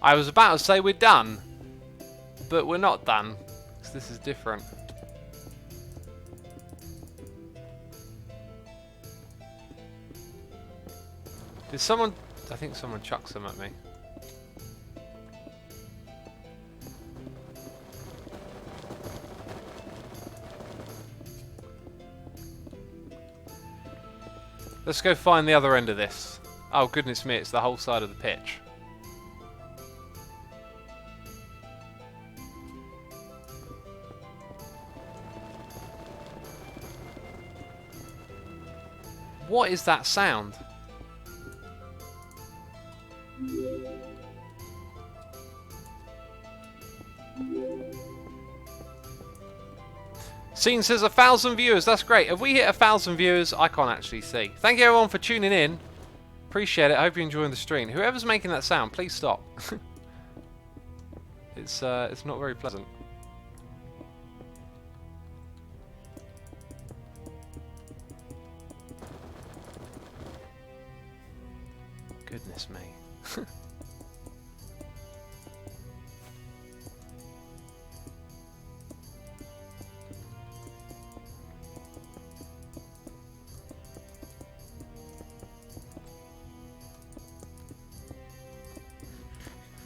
I was about to say we're done, but we're not done, because this is different. Did someone... I think someone chucked some at me. Let's go find the other end of this. Oh goodness me, it's the whole side of the pitch. What is that sound? Scene says 1,000 viewers. That's great. If we hit 1,000 viewers, I can't actually see. Thank you everyone for tuning in. Appreciate it. I hope you're enjoying the stream. Whoever's making that sound, please stop. It's not very pleasant. Goodness me.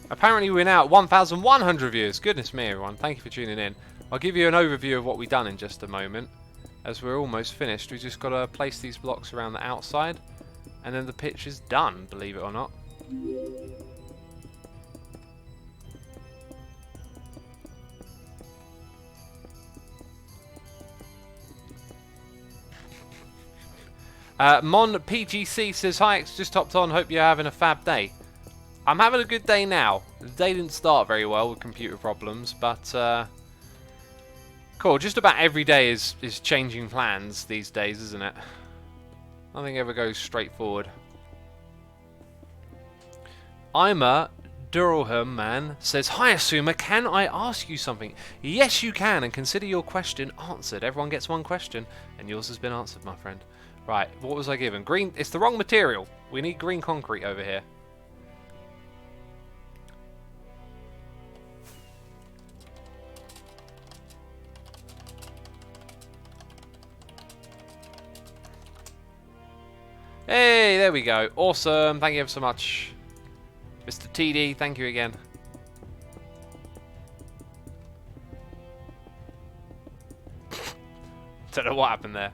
Apparently we're now at 1,100 views. Goodness me everyone, thank you for tuning in. I'll give you an overview of what we've done in just a moment. As we're almost finished, we've just got to place these blocks around the outside. And then the pitch is done, believe it or not. Mon PGC says, hi, just hopped on, hope you're having a fab day. I'm having a good day now. The day didn't start very well with computer problems, but cool. Just about every day is changing plans these days, isn't it? Nothing ever goes straightforward. I'm a Durham man says, hi Asuma, can I ask you something? Yes you can, and consider your question answered. Everyone gets one question, and yours has been answered, my friend. Right, what was I given? Green, it's the wrong material. We need green concrete over here. Hey, there we go. Awesome. Thank you ever so much. Mr. TD, thank you again. Don't know what happened there.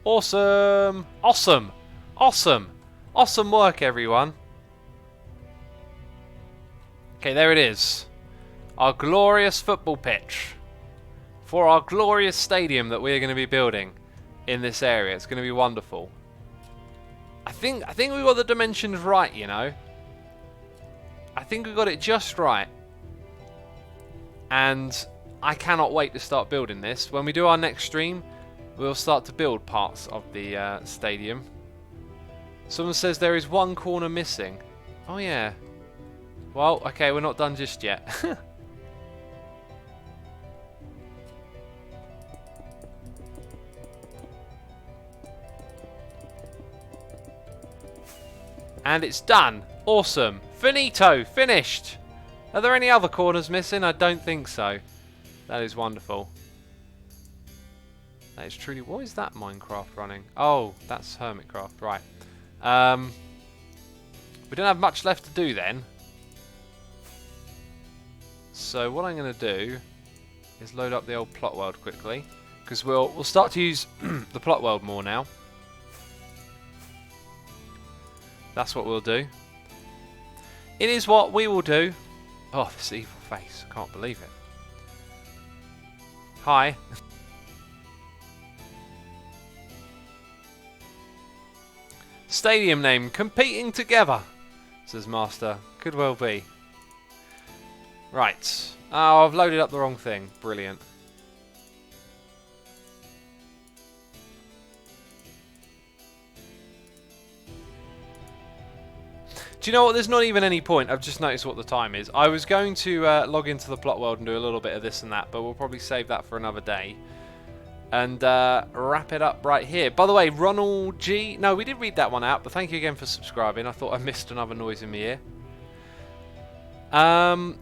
Awesome. Awesome. Awesome. Awesome work, everyone. Okay, there it is. Our glorious football pitch. For our glorious stadium that we're going to be building in this area. It's going to be wonderful. I think we got the dimensions right, you know. I think we got it just right. And I cannot wait to start building this. When we do our next stream, we'll start to build parts of the stadium. Someone says there is one corner missing. Oh yeah. Well, okay, we're not done just yet. And it's done. Awesome. Finito. Finished. Are there any other corners missing? I don't think so. That is wonderful. That is truly... What is that Minecraft running? Oh, that's Hermitcraft. Right. We don't have much left to do then. So what I'm going to do is load up the old plot world quickly. Because we'll start to use the plot world more now. That's what we'll do. It is what we will do. Oh, this evil face. I can't believe it. Hi. Stadium name, competing together, says Master. Could well be. Right. Oh, I've loaded up the wrong thing. Brilliant. Do you know what? There's not even any point. I've just noticed what the time is. I was going to log into the plot world and do a little bit of this and that, but we'll probably save that for another day. And wrap it up right here. By the way, Ronald G. No, we did read that one out, but thank you again for subscribing. I thought I missed another noise in my ear.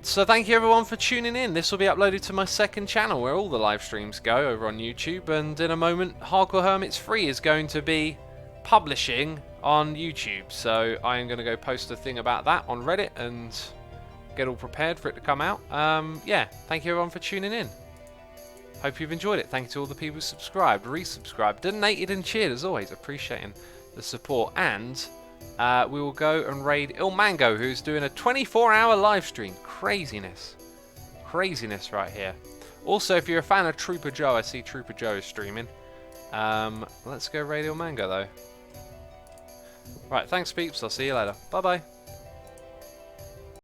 So thank you everyone for tuning in. This will be uploaded to my second channel where all the live streams go over on YouTube. And in a moment, Hardcore Hermits Free is going to be publishing on YouTube. So I am going to go post a thing about that on Reddit and get all prepared for it to come out. Yeah, thank you everyone for tuning in. Hope you've enjoyed it. Thank you to all the people who subscribed, resubscribed, donated and cheered as always. Appreciating the support. And we will go and raid Il Mango, who's doing a 24-hour live stream. Craziness. Craziness right here. Also, if you're a fan of Trooper Joe, I see Trooper Joe is streaming. Let's go raid Il Mango though. Right, thanks peeps. I'll see you later. Bye-bye.